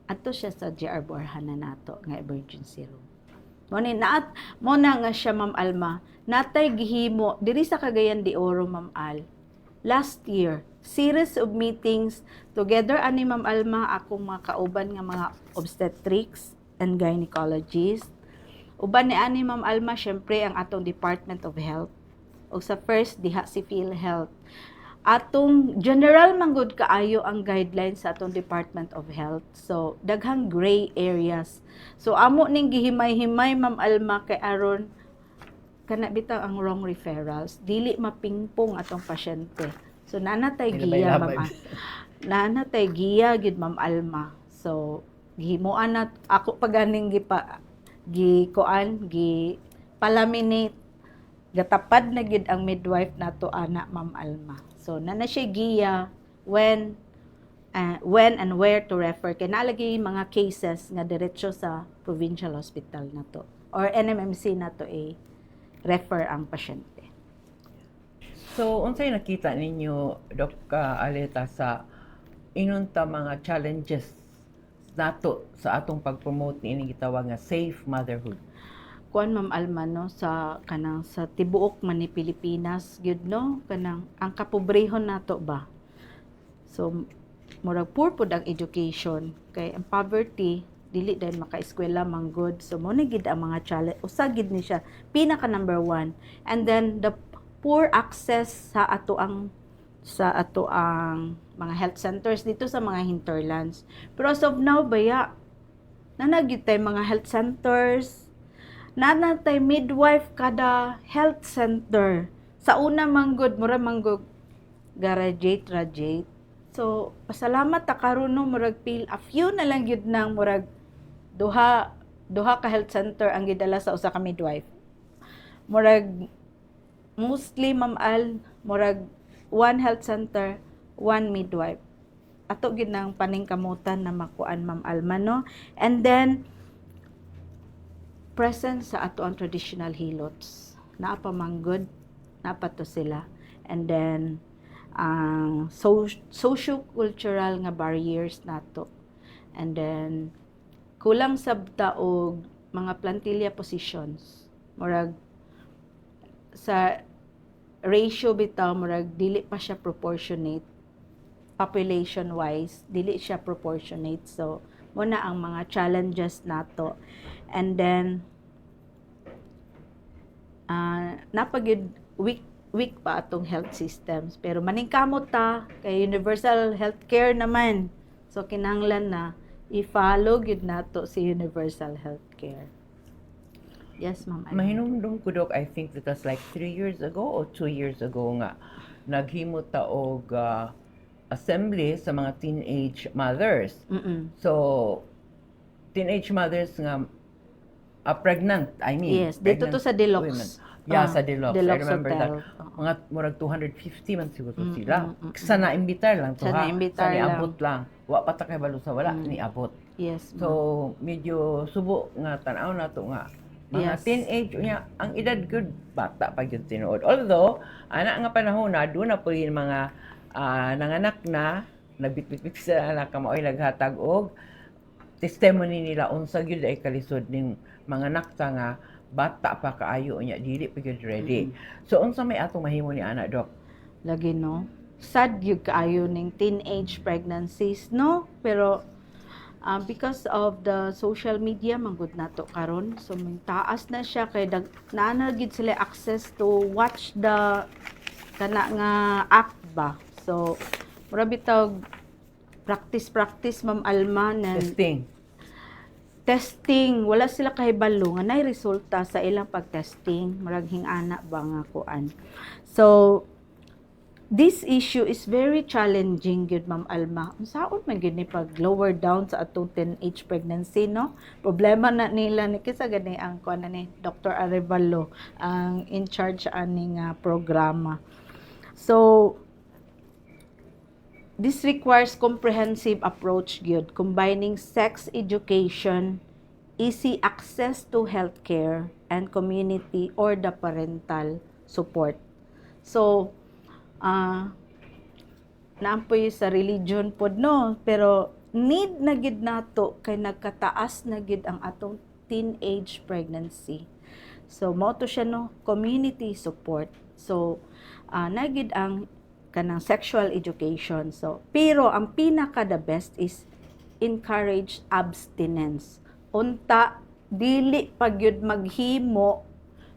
Adto siya sa J.R. Borja na nato nga emergency room. Mo na nga siya, Ma'am Alma, natay gihimo diri sa Cagayan de Oro, Ma'am Al. Last year, series of meetings together ani Ma'am Alma, akong mga kauban nga mga obstetrics and gynecologists. Uban ni ani Ma'am Alma, syempre ang atong Department of Health. O sa first diha si PhilHealth. Atong general manggod kaayo ang guidelines sa atong Department of Health. So daghang gray areas. So amo ning gihimay-himay, Ma'am Alma, kay aron kana bitaw ang wrong referrals, dili mapingpong atong pasyente. So nanatay giya, Ma'am Alma. Nanatay giya gid, Ma'am Alma. So gihimuan na ako paganing gi palaminate, gatapad na gid ang midwife nato ana, Ma'am Alma. So na siya giya when and where to refer kay nalagi mga cases nga diretso sa provincial hospital nato or NMMC nato refer ang pasyente. So unsay nakita ninyo Doc Aleta sa inunta mga challenges nato sa atong pag-promote ini gitawag nga safe motherhood? Kuan, Ma'am Alma, no, sa kanang sa tibuok man ni Pilipinas gyud, no, kanang ang kapobrehon nato ba. So murag poor pud ang education kay ang poverty dili dahil maka-eskwela manggod. So mo ni gid ang mga challenge, usa gid ni siya pinaka number 1. And then the poor access sa ato ang mga health centers dito sa mga hinterlands. Pero as of now baya nanagid tay mga health centers, nanatay midwife kada health center. Sa una manggod mura manggod graduate. So pasalamat ta karon, no, murag a few na lang gyud nang murag duha ka health center ang gidala sa usa ka midwife. Murag mostly, Ma'am Al, murag 1 health center, 1 midwife. Ato gid nang paningkamutan na makuan, Ma'am Alma, no? And then present sa ato ang traditional hilots. Naapa manggod, naapa to sila. And then ang socio-cultural nga barriers nato. And then kulang sabta og mga plantilla positions. Murag sa ratio bitaw murag dili pa siya proportionate population wise, dili siya proportionate. So muna ang mga challenges nato. And then napagid weak pa atong health systems, pero maningkamot ta kay universal healthcare naman. So kinahanglan na i-follow gid nato si universal healthcare. Yes, Ma'am. Mahinumdum ko, Doc, I think that was like 3 years ago or 2 years ago nga naghimo ta og assembly sa mga teenage mothers. Mm-mm. So teenage mothers nga pregnant, I mean. Yes, dito to sa Deluxe. Women. Yeah, sa Deluxe. I remember Hotel. that. Mga murag 250 man siguro sila. mm. Sa naimbitar lang to, Sa ha? naimbitar Sa niabot lang. Wa pa ta kay balo sa wala, Mm. niabot. Yes, ma'am. So medyo subo nga tan-aw nato nga mga Yes. teenage unya ang edad gud bata pa gyud tinuod. Although ana nga panahon na do na po yung mga nanganak na nagbitbit sa anak ka maoy naghatag og testimony nila unsa gyud ay kalisod ning mga nakta nga bata pa kaayo unya dili pa gyud ready. So unsa may atong mahimo ni ana, Dok? Lagi, no? Sad yung kaayo ning teenage pregnancies, no? Pero because of the social media manggod nato karon, so may taas na siya kay nanagid sila access to watch the kana nga act ba. So mura bitaw practice Ma'am Alma na testing, wala sila kahibalo nga nay resulta sa ilang pagtesting, murag hingana ba nga kuan. So this issue is very challenging gyud, Ma'am Alma. Unsaon man gyud ni pag lower down sa atong teenage pregnancy, no? Problema na nila ni kisa gani ang kuan ni Dr. Arevalo ang in charge aning programa. So this requires comprehensive approach gyud, combining sex education, easy access to healthcare, and community or the parental support. So naampoy sa religion pod, no, pero need na gid nato kay nagkataas na gid ang atong teenage pregnancy. So mao to siya, no, community support. So nagid ang kanang sexual education. So pero ang pinaka the best is encourage abstinence. Unta dili pa gyud maghimo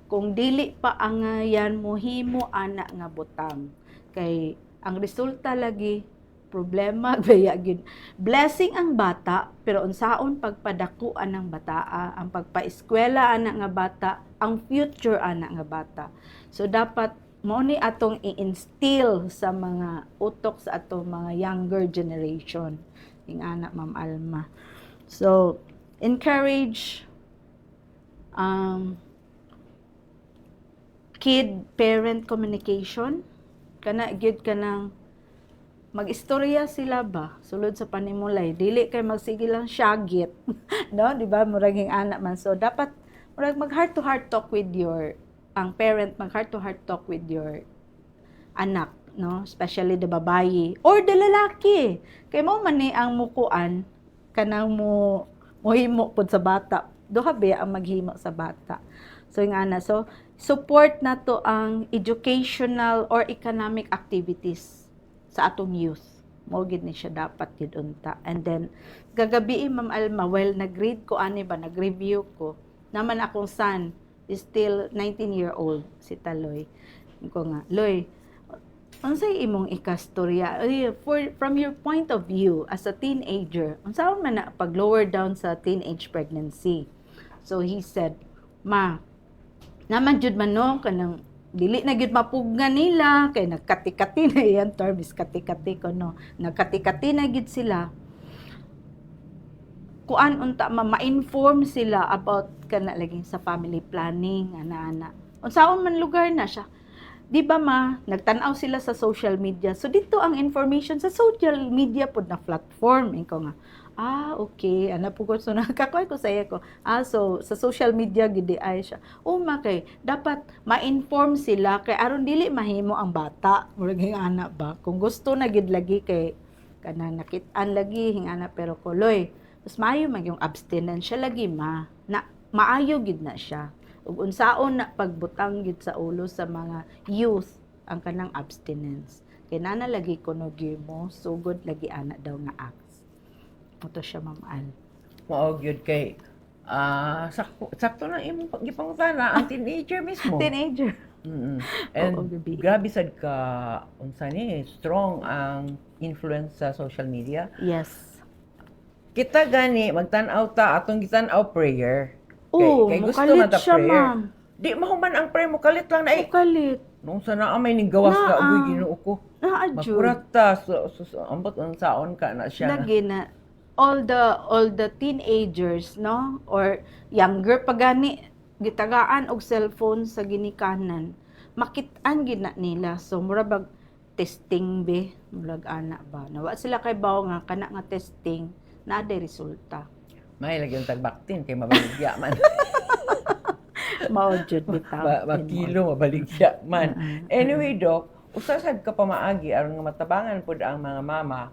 kung dili pa angayan mo himo ana nga butang. Kay ang resulta lagi problema baya gyud. Blessing ang bata pero unsaon pagpadakuan ng bata, ang pagpaeskwela ana nga bata, ang future ana nga bata. So dapat mo ni atong i-instill sa mga utok sa atong mga younger generation. Ing ana, Ma'am Alma. So encourage kid-parent communication. Kana gyud kanang mag-istorya sila ba sulod sa panimulay, dili kay magsige lang syagit no, di ba, murag hing anak man. So dapat murag mag heart to heart talk with your ang parent, mag heart to heart talk with your anak, no, especially the babayi or the lalaki, kay mo man ni ang mukuan kanang mohimo pud sa bata, duha ba ang maghimo sa bata. So yung ana, so support nato ang educational or economic activities sa atong youth. Mao gid ni siya dapat gid unta. And then gagabi, Ma'am Alma, while nag-read ko ani ba, nag-review ko, naman akong son is still 19-year-old, si Taloy. Ko nga, Loy, unsay imong ikastorya from your point of view as a teenager, unsaon man na pag lower down sa teenage pregnancy? So he said, Ma, naman jud man, no, kanang dili na gyud mapugna nila kay nagkati-kati na yan term is kati-kati ko, no, nagkati-kati na gyud sila. Kuan unta ma-inform sila about kana laging sa family planning ana-ana. Unsaon man lugar na siya, di ba, Ma, nagtan-aw sila sa social media. So dito ang information sa social media pod na platform. Iko nga, okay, ana po ko, so nakakoy ko saya ko, so sa social media gidi ay siya, kay dapat ma-inform sila kay aron dili mahimo ang bata, murag hingana ba, kung gusto na gid lagi kay kana nakit-an lagi hingana, pero kuloy mas maayo man yung abstinence siya lagi, Ma, na maayo gid na siya, ug unsaon na pagbutang gid sa ulo sa mga youth ang kanang abstinence, kay nana lagi kuno mo sugod lagi ana daw nga act. Ito siya, Ma'am Al. Mao gyud kay sakto lang imong gipangutana ang teenager mismo. Teenager. And Oo, gabi. grabe sad ka unsa ni strong ang influence sa social media. Yes. Kita gani magtan-aw ta atong gitan-aw prayer. Kay gusto mukalit man ta siya, prayer. Ma'am. Di mahuman ang prayer mo kalit lang na Mukalit. nung sana amay ning gawas ka uy Ginoo ko. Naadyo. Makurat ta so ambot unsaon ka na siya. Lagi na all the teenagers, no, or younger pa gani gitagaan og cellphone sa ginikanan, makit-an gid na nila. So murag testing be, murag ana ba, nawa sila kay bawo nga kana nga testing, naaday resulta. May lagi yung tagbaktin kay mabaligya man. Mao jud bitaw. Makilo mabaligya man. Mm-mm. Anyway, Doc, usasad ka pa maagi aron nga matabangan pud ang mga mama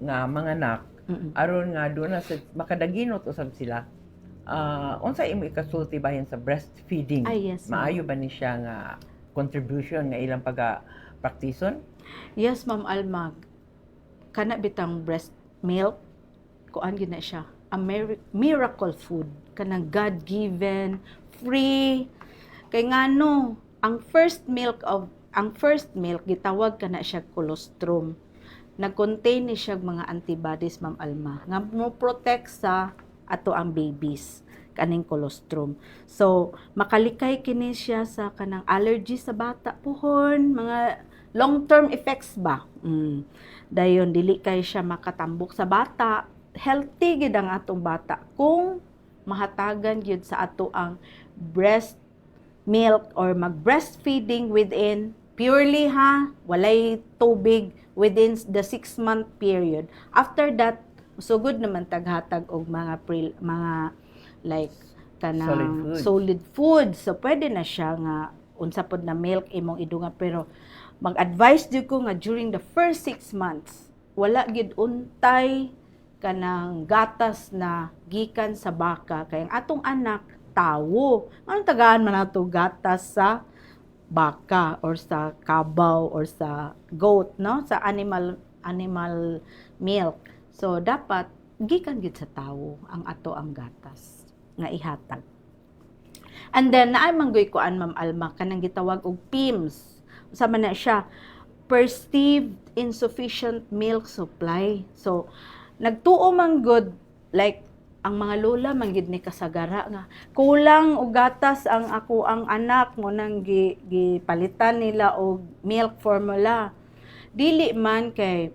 nga mga anak Mm-mm. aron nga doon na makadaginot usab sila. Unsa imo ikasulti bahin sa breastfeeding? Ay, yes, ma'am. Maayo ba ni siya nga contribution nga ilang praktison? Yes, Ma'am Alma. Kana bitang breast milk, kuan gyud na siya. A miracle food. Kanang God-given, free. Kay ngano, ang first milk gitawag kana siya colostrum. Nag-contain ni siya mga antibodies, Ma'am Alma, nga mo protect sa ato ang babies kaning colostrum. So, makalikay kini siya sa kanang allergy sa bata puhon, mga long-term effects ba? Dayon dili kay siya makatambok sa bata. Healthy gid ang atong bata kung mahatagan gyud sa ato ang breast milk or mag-breastfeeding within purely walay tubig within the 6-month period. After that, sugod naman taghatag og mga like kanang solid food. So pwede na siya nga unsa pod na milk imong idunga, pero mag-advise jud ko nga during the first 6 months wala gid untay kanang gatas na gikan sa baka kay ang atong anak tawo. Ang tagaan man nato gatas sa baka or sa kabaw or sa goat, no? Sa animal milk. So dapat gikan gid sa tawo ang ato ang gatas nga ihatag. And then naay manggoy kuan, Ma'am Alma, kanang gitawag og PIMS. Sama na siya, perceived insufficient milk supply. So nagtuo man good, like ang mga lola manggid ni kasagara nga kulang og gatas ang ako ang anak mo nang gipalitan nila og milk formula. Dili man kay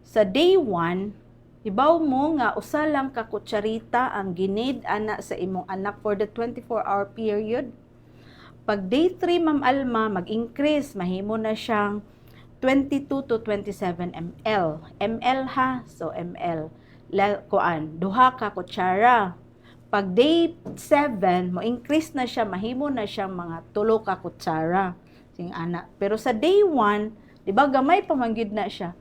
sa day 1 ibaw mo nga usa lang ka kutsarita ang ginid ana sa imong anak for the 24-hour period. Pag day 3, Ma'am Alma, mag-increase, mahimo na siyang 22 to 27 ml. ml so ml. Duha ka kutsara. Pag day 7, mo increase na siya, mahimo na siyang mga 3 ka kutsara. Sing anak. Pero sa day 1, di ba gamay pa man gyud na siya.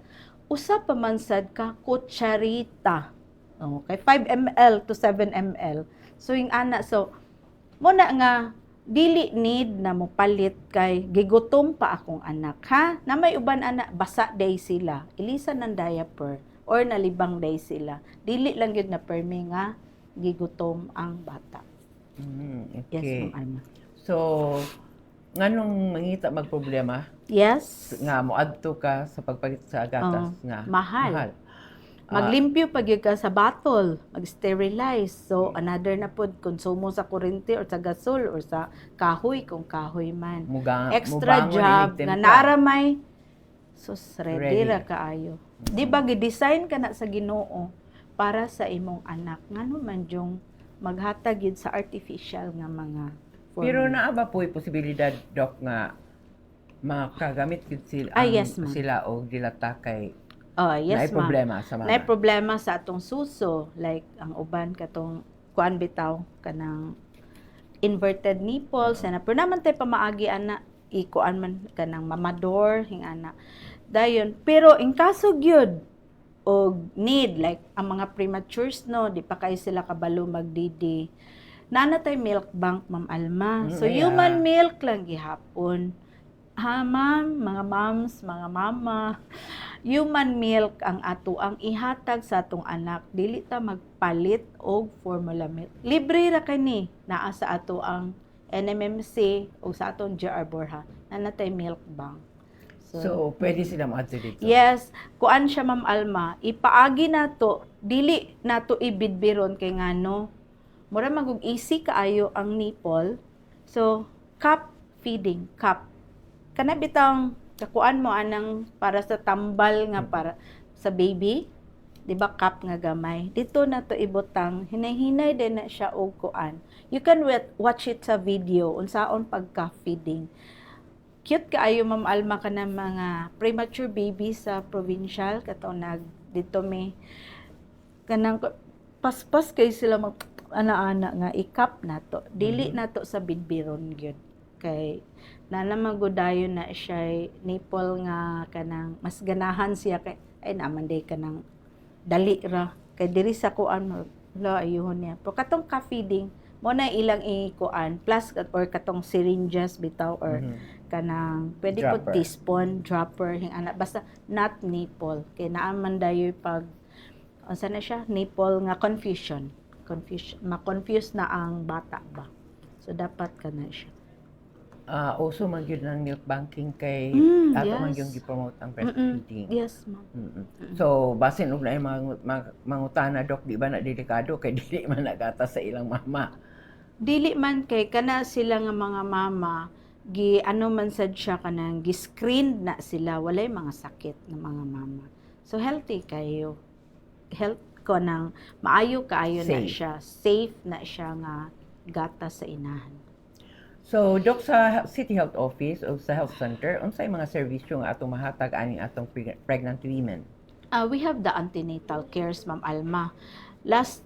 Usa pa man sad ka kutsarita. Okay, 5 ml to 7 ml. So yung anak, so muna nga dili need na mo palit kay gigutom pa akong anak, ha? Na may uban anak, basa day sila, ilisan ng diaper, or nalibang day sila. Dili lang yun na permi nga, gigutom ang bata. Okay. Yes, Ma'am Alma. So, nganong mangita magproblema? Yes. Nga, moadto ka sa pagpalit sa gatas nga. Mahal. Maglimpyo pag yun ka sa bottle, mag-sterilize. So, another na po, konsumo sa kurente or sa gasol or sa kahoy, kung kahoy man. Extra job, nga naramay. So, ready ra kaayo. Di ba, gidesign ka na sa Ginoo para sa imong anak. Nga naman yung maghatag yun sa artificial nga mga formula. Pero naa ba po'y posibilidad, Doc, nga makagamit sila, yes, sila o dilata kay yes, naay problema sa mga. Naay problema sa atong suso, like ang uban katong kuan bitaw kanang inverted nipples, na pero naman tay pamaagi ana ikuan man kanang mamador hing ana. Dayon, pero in kaso gyud og need like ang mga prematures no, di pa kay sila kabalo magdidi. Nana tay milk bank, Ma'am Alma. So human milk lang gihapon. Ha, ma'am, mga moms, mga mama, human milk ang ato ang ihatag sa atong anak. Dili ta magpalit og formula milk. Libre ra kani naa sa ato ang NMMC o sa atong JR Borja na natay milk bank. So pwede sila maadto dito? Yes. Kuan siya, Ma'am Alma. Ipaagi nato, dili nato ibidbiron kay ngano. Mura magug easy kaayo ang nipple. So, cup feeding, cup. Kana bitang kakuan mo anang para sa tambal nga para sa baby, di ba cup nga gamay. Dito na to ibutang, hinay-hinay din na siya og kuan. You can watch it sa video unsaon pagka feeding. Cute kaayo, Ma'am Alma, ka ng mga premature baby sa provincial katong dito may kanang paspas kay sila mag ana-ana nga ikap nato dili Mhm. nato sa bidbiron gyud kay nanamagudayon na siya nipple nga kanang mas ganahan siya kay ay naman day kanang dali ra kay diri sa kuan la ayuhon niya pero katong ka-feeding mo na ilang ikuan plus or katong syringes bitaw or Mhm. kanang pwede ko Dropper. teaspoon dropper hing ana basta not nipple kay naaman dayoy pag unsa na siya nipple nga confusion ma-confuse na ang bata ba so dapat kana siya Uso man gyud ng milk banking kay ato man yes. yung gi-promote ang breastfeeding. Yes, ma'am. Mm-mm. So, basin og naay mangutana dok, di ba na delikado kay dili man nagata sa ilang mama. Dili man kay kana sila nga mga mama gi ano man sad siya kanang gi-screen na sila walay mga sakit ng mga mama. So healthy kayo. Health ko nang maayo kaayo na Safe. siya. Safe na siya nga gata sa inahan. So, dok sa City Health Office o sa health center, unsay mga serbisyo nga atong mahatag aning atong pregnant women? We have the antenatal cares, Ma'am Alma. Last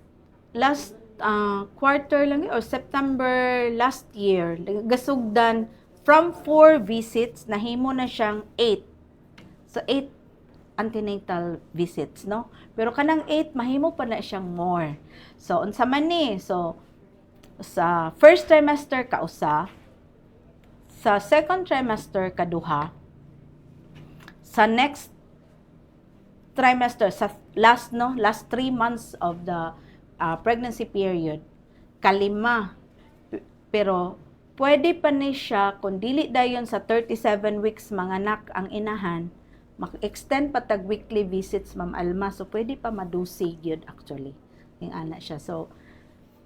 quarter lang or September last year, gasugdan from 4 visits nahimo na siyang 8. So 8 antenatal visits, no? Pero kanang 8 mahimo pa na siyang more. So unsa man ni? So sa first trimester kausa, sa second trimester kaduha, sa next trimester sa last 3 months of the pregnancy period kalima pero pwede pa ni siya kung dili dayon sa 37 weeks manganak ang inahan mak-extend pa tag weekly visits Ma'am Alma so pwede pa madusi gyud actually yung ana siya so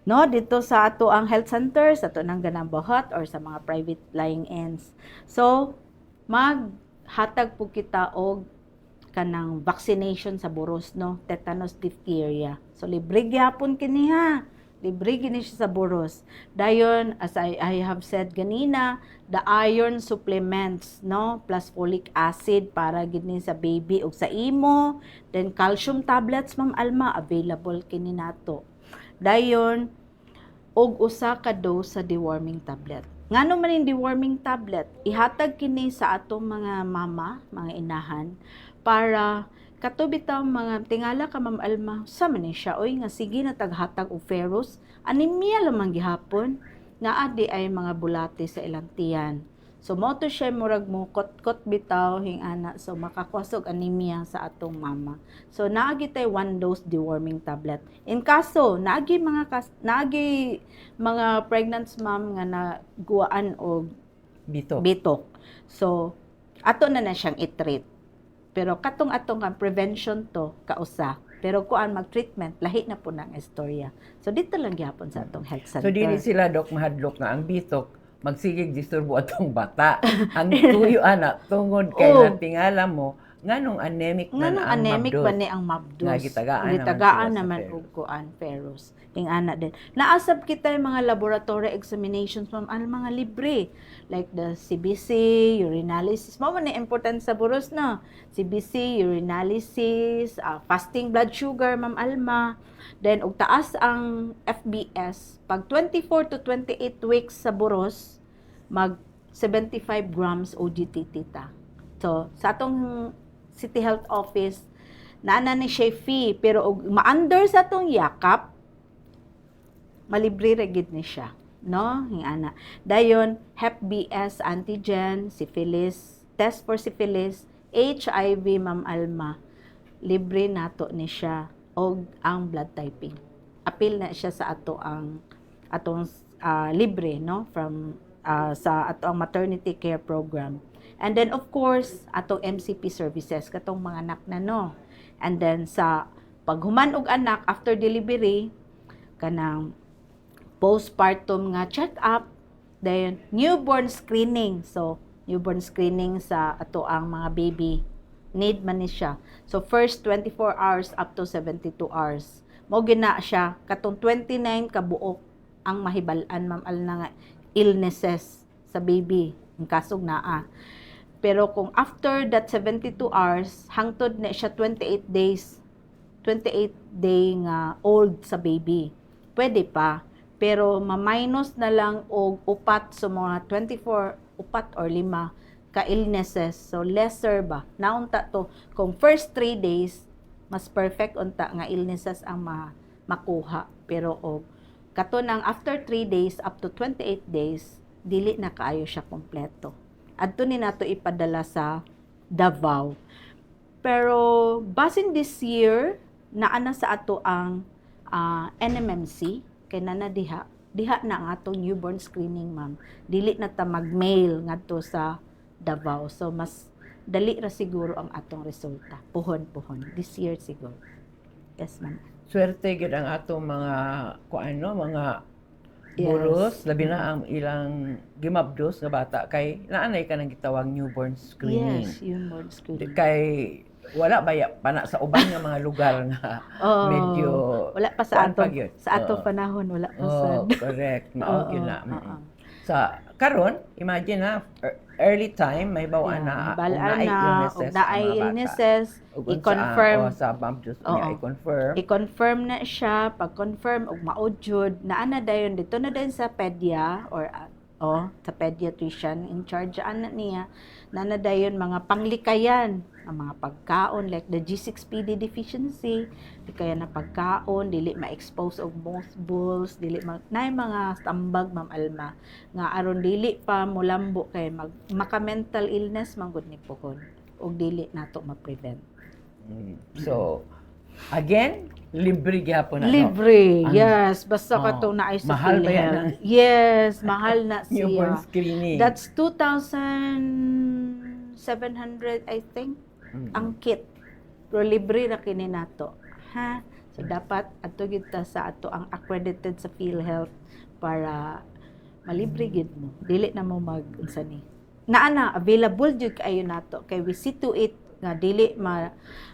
no dito sa ato ang health centers ato nang ganang buhat or sa mga private lying ends so maghatag po kita og kanang vaccination sa boros no tetanus diphtheria so libre gyapon kini ha libre gini siya sa boros dayon as I have said ganina the iron supplements no plus folic acid para gini sa baby ug sa imo then calcium tablets Ma'am Alma available kini nato dayon og usa ka dose sa deworming tablet ngano man yung deworming tablet ihatag kini sa atong mga mama mga inahan para katubitaw mga tingala ka Ma'am Alma sa man ni siya oy nga sige na taghatag og ferrous anemia lamang gihapon naa di ay mga bulate sa ilang tiyan so mo to siya murag mo kot bitaw hing ana so makakwasog anemia sa atong mama so naagi tay 1 dose deworming tablet in kaso naagi mga pregnant ma'am nga naguaan og bitok so ato na siyang i-treat pero katong atong prevention to kausa pero kuan mag-treatment lahi na po ng istorya so dito lang gyapon sa atong health center So, dili sila dok mahadlok nga ang bitok magsigig disturbo atong bata. Ang tuyo anak tungod kay natingala mo nganong anemic man ang anemic mabdos. ba ni ang mabdos Nga gitagaan naman sila sa og kuan ferrous ing ana din naasab kita yung mga laboratory examinations Ma'am ang mga libre like the CBC urinalysis mo man important sa boros na CBC urinalysis fasting blood sugar Ma'am Alma then og taas ang FBS pag 24 to 28 weeks sa boros mag 75 grams OGT tita so sa atong City Health Office naana ni siya fee pero og ma-under sa atong yakap malibre ra gid ni siya no hing ana dayon Hep BS antigen syphilis test for syphilis HIV Ma'am Alma libre nato ni siya og ang blood typing apil na siya sa atong libre no from sa atong maternity care program. And then of course, atong MCP services katong mga anak na no. And then sa paghuman og anak after delivery kanang postpartum nga check-up, then newborn screening. So newborn screening sa ato ang mga baby need man ni siya. So first 24 hours up to 72 hours. Mo gina siya katong 29 ka buok ang mahibal-an Ma'am Al nga illnesses sa baby ang kasog naa. Pero kung after that 72 hours, hangtod na siya 28 days 28 day nga old sa baby. Pwede pa. Pero ma-minus na lang og upat sa mga 24 upat or 5 ka illnesses. So lesser ba? Naunta to kung first 3 days mas perfect unta nga illnesses ang makuha. Pero og kato nang after 3 days up to 28 days dili na kaayo siya kompleto. Adto ni nato ipadala sa Davao. Pero basin this year naana sa ato ang NMMC kay nana diha na ang atong newborn screening, ma'am. Dili na ta mag-mail ngadto sa Davao. So mas dali ra siguro ang atong resulta. Puhon this year siguro. Yes, ma'am. Swerte gid ang atong mga mga Yes. bulos, labi na ang ilang gimabdos nga bata kay naanay ka nang gitawag newborn screening. Yes, newborn screening. Kay wala ba pana sa uban nga mga lugar nga Oo. medyo Wala pa sa kuan pa atong gyud. panahon, wala pa sa. Oh, correct. Mao gyud na. Oo. Sa karon, imagine na early time may bawaan na Balaan naay na, illnesses og sa naay mga bata. illnesses, Ug i-confirm. sa bambus Oo. niya i-confirm. I-confirm na siya, pag-confirm og maud jud naa na dayon dito na din sa pedia or sa pediatrician in charge ana niya na dayon mga panglikayan ang mga pagkaon like the G6PD deficiency di kaya na pagkaon dili ma-expose og mothballs dili nay mga tambag, Ma'am Alma, nga aron dili pa molambo kay maka-mental illness manggod ni puhon og dili nato ma-prevent. So, again, libre gyapon na. Libre, Ang- yes. Basta Oh, katong naay sa mahal ba yan PhilHealth. ang- Yes, mahal na Newborn siya. screening. That's 2,700, I think, ang kit. Pero libre na kini nato. Ha? So, dapat ato gid ta sa ato ang accredited sa PhilHealth para malibre gid mo. Dili na mo unsa ni. Naa available jud kayo nato kay we see to it nga dili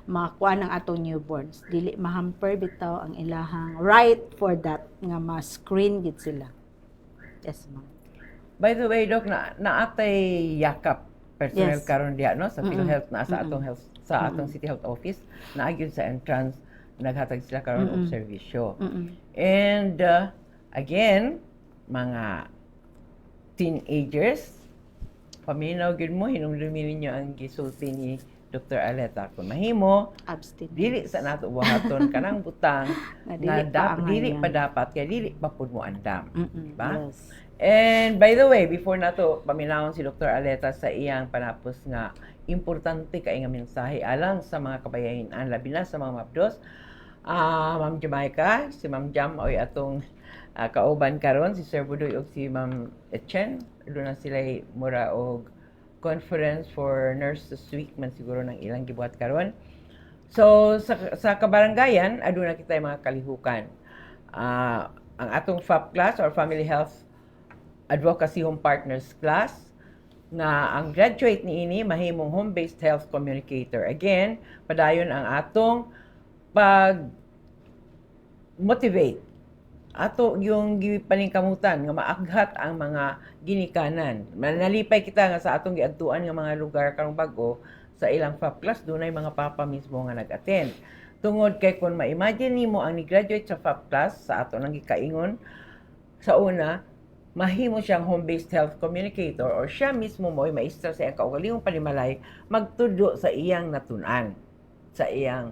makuha ng atong newborns, dili mahamper bitaw ang ilahang right for that nga ma-screen gid sila. Yes, ma'am. By the way, Doc, naatay yakap personnel Yes. karon diha no sa Mm-mm. PhilHealth na sa Mm-mm. atong health sa atong City Health Office naagyon sa entrance naghatag sila karon og Mm-mm. serbisyo. Mm-mm. And again, mga teenagers, paminaw gid mo hinumdumi ninyo ang gisulti ni Dr. Aleta kung mahimo Abstinence. dili sa nato buhaton kanang butang Nga nga dili paangayan. pa dapat kay dili pa pud mo andam. Mm-mm. Diba? Yes. And by the way, before nato paminawon si Dr. Aleta sa iyang panapos nga importante kay nga mensahe alang sa mga kabayanan labi na sa mga mapdos. Ma'am Jamaica, si Ma'am Jam oy atong kauban karon si Sir Budoy ug si Ma'am Etchen. Doon na sila mura og conference for Nurses Week man siguro ng ilang gibuhat karon. So sa kabarangayan aduna kita mga kalihukan. Ang atong FAP class or Family Health Advocacy Home Partners class na ang graduate niini mahimong home-based health communicator. Again, padayon ang atong pag-motivate. Ato yung gipaningkamutan nga maaghat ang mga ginikanan. Nalipay kita nga sa atong giadtuan nga mga lugar karong bag-o sa ilang FAP class dunay mga papa mismo nga nag-attend. Tungod kay kung ma-imagine nimo ang ni-graduate sa FAP class sa ato nang gikaingon sa una, mahimo siyang home-based health communicator or siya mismo mo'y maestra sa iyang kaugalingong panimalay magtudlo sa iyang natunan, sa iyang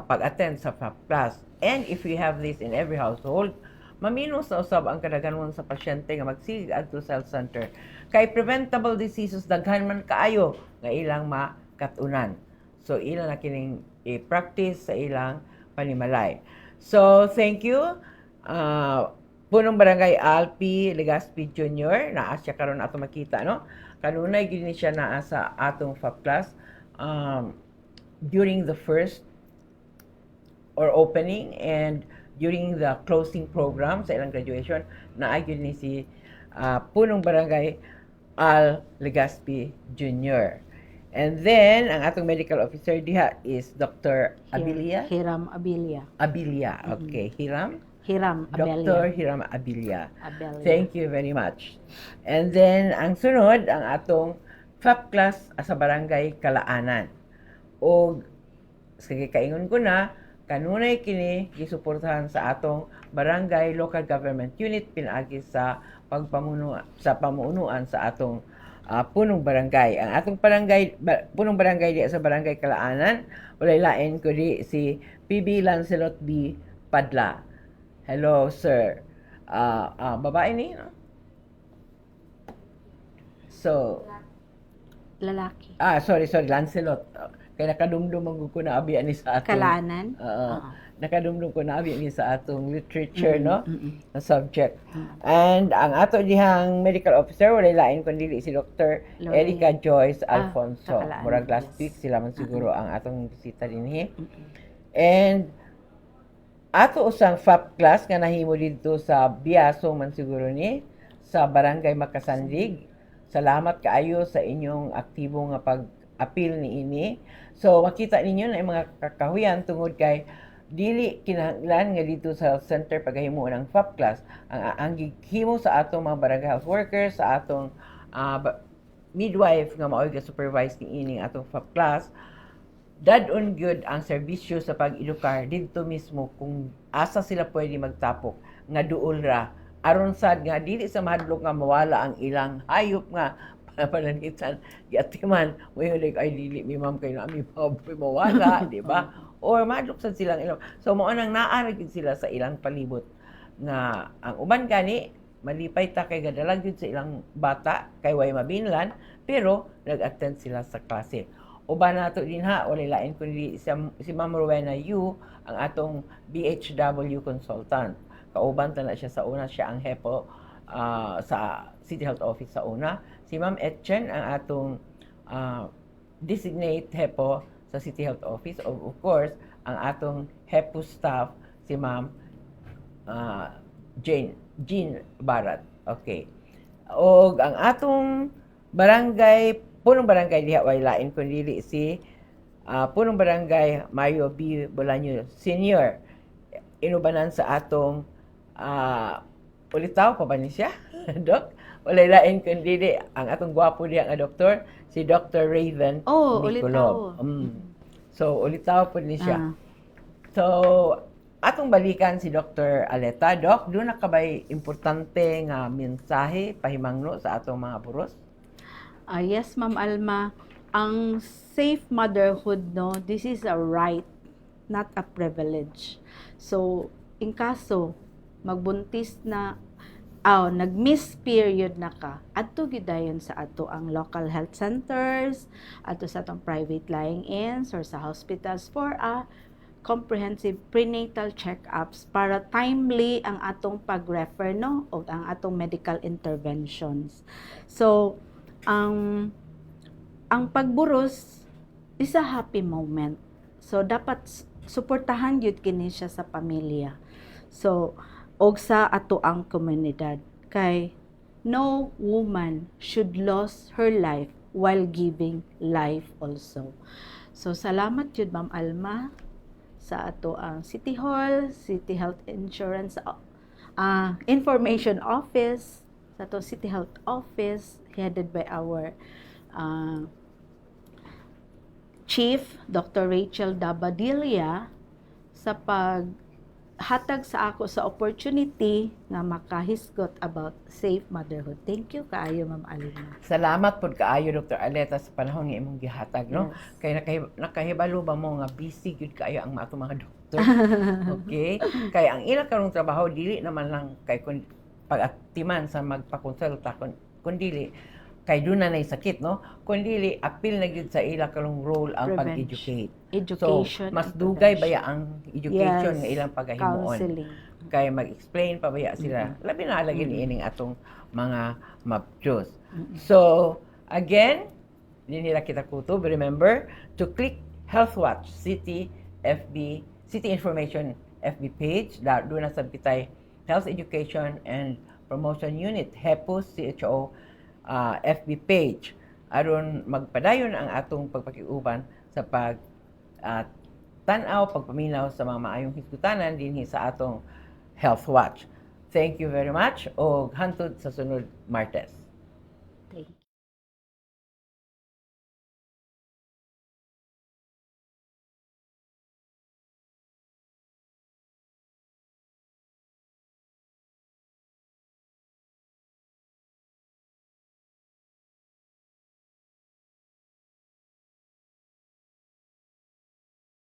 pag-attend sa FAP class. And if you have this in every household, maminos na usab ang kadaghanon sa pasyente nga magsigig adto sa health center. Kay preventable diseases daghan man kaayo nga ilang makatunan. So ilang na kining i-practice sa ilang panimalay. So thank you. Punong Barangay Alpi Legazpi Jr. naa siya karon ato makita no. Kanunay gid ni siya naa sa atong FAP class during the first or opening and during the closing program sa ilang graduation naa gyud ni si Punong Barangay Al Legazpi Jr. And then ang atong medical officer diha is Dr. Abilia. Hiram Abilia. Abilia. Okay, Hiram. Hiram Dr. Abilia. Hiram Abilia. Abilia. Thank you very much. And then ang sunod ang atong FAP class sa Barangay Kalaanan. O sige kaingon ko na kanunay kini gisuportahan sa atong barangay local government unit pinaagi sa pamunuan sa atong punong barangay. Ang atong punong barangay di sa barangay Kalaanan, walay lain ko di si PB Lancelot B. Padla. Hello, sir. Babae ni, no? So, Lalaki. sorry, Lancelot. Kaya nakadumdum ang ko na abi ni sa atong Kalaanan? nakadumdum ko na abi ni sa atong literature, no? Mm-mm. Na subject. And ang ato dihang medical officer walay lain kundi si Dr. Lorraine. Erica Joyce Alfonso. sa Kalaanan, Murag last yes. week sila man siguro ang atong bisita dinhi. And ato usang FAP class nga nahimo dito sa Biaso man siguro ni sa Barangay Makasandig. Salamat kaayo sa inyong aktibo nga pag-appeal ni ini. So makita ninyo na yung mga kakahuyan tungod kay dili kinahanglan nga dito sa center paghahimo ng FAP class ang gihimo sa atong mga barangay health workers, sa atong midwife nga maoy ga supervise ni ining atong FAP class. Dadon good ang serbisyo sa pag-edukar dito mismo kung asa sila pwede magtapok nga duol ra aron sad nga dili sa mahadlok nga mawala ang ilang hayop nga pananitan giatiman mo like ay dili mi ma'am kay na mi mawala di ba or mahadlok sad silang ilang so mao nang naara gid sila sa ilang palibot nga ang uban gani malipay ta kay gadalag gyud sa ilang bata kay way mabinlan pero nag-attend sila sa klase. Uban nato din ha, walay lain kundi si Ma'am Rowena Yu, ang atong BHW consultant. Kauban ta na siya sa una, siya ang hepo sa City Health Office sa una. Si Ma'am Etchen, ang atong designate hepo sa City Health Office. Of course, ang atong hepo staff, si Ma'am Jean Barat. Okay. O ang atong barangay punong barangay diha way lain kundi si punong barangay Mario B. Bolaño Senior. Inubanan sa atong ulitaw pa ba ni siya? Dok? Walay lain kundi ang atong gwapo diha nga doktor, si Dr. Raven Nicolov. So ulitaw po ni siya. So atong balikan si Dr. Aleta. Doc, doon na kabay importante nga mensahe pahimangno sa atong mga puros? Yes, Ma'am Alma. Ang safe motherhood, no, this is a right, not a privilege. So, in kaso, magbuntis na, nag-miss period na ka, adto gidayon sa ato ang local health centers, ato sa atong private lying-ins or sa hospitals for a comprehensive prenatal check-ups para timely ang atong pag-refer, no, o ang atong medical interventions. So, ang pagburos is a happy moment. So dapat suportahan gyud kini siya sa pamilya. So og sa ato ang komunidad kay no woman should lose her life while giving life also. So salamat gyud Ma'am Alma sa ato ang City Hall, City Health Insurance Information Office, sa ato City Health Office headed by our Chief Dr. Rachel Dabadilla sa paghatag sa ako sa opportunity na makahisgot about safe motherhood. Thank you kaayo Ma'am Alma. Salamat pod kaayo Dr. Aleta sa panahon nga imong gihatag, no? Yes. Kay nakahibalo ba mo nga busy gyud kaayo ang ato mga doktor. Okay? Kay ang ilang karong trabaho dili naman lang kay pag-atiman sa magpakonsulta kundi kay doon na sakit, no? Kundi appeal na gyud sa ila karong role ang pag-educate. Education. So, mas dugay baya ang education Yes. nga ilang paghimuon. Counseling. Kay mag-explain pa baya sila. Labi na lagi ni ining atong mga mabjos. So, again, hindi nila kita kutob. Remember to click HealthWatch City Information FB page. Doon na sabitay Health Education and Promotion Unit, HEPOS, CHO, FB page. Aron magpadayon ang atong pagpakiuban sa tanaw, pagpaminaw sa mga maayong hisgutanan dinhi sa atong Health Watch. Thank you very much o hantod sa sunod Martes.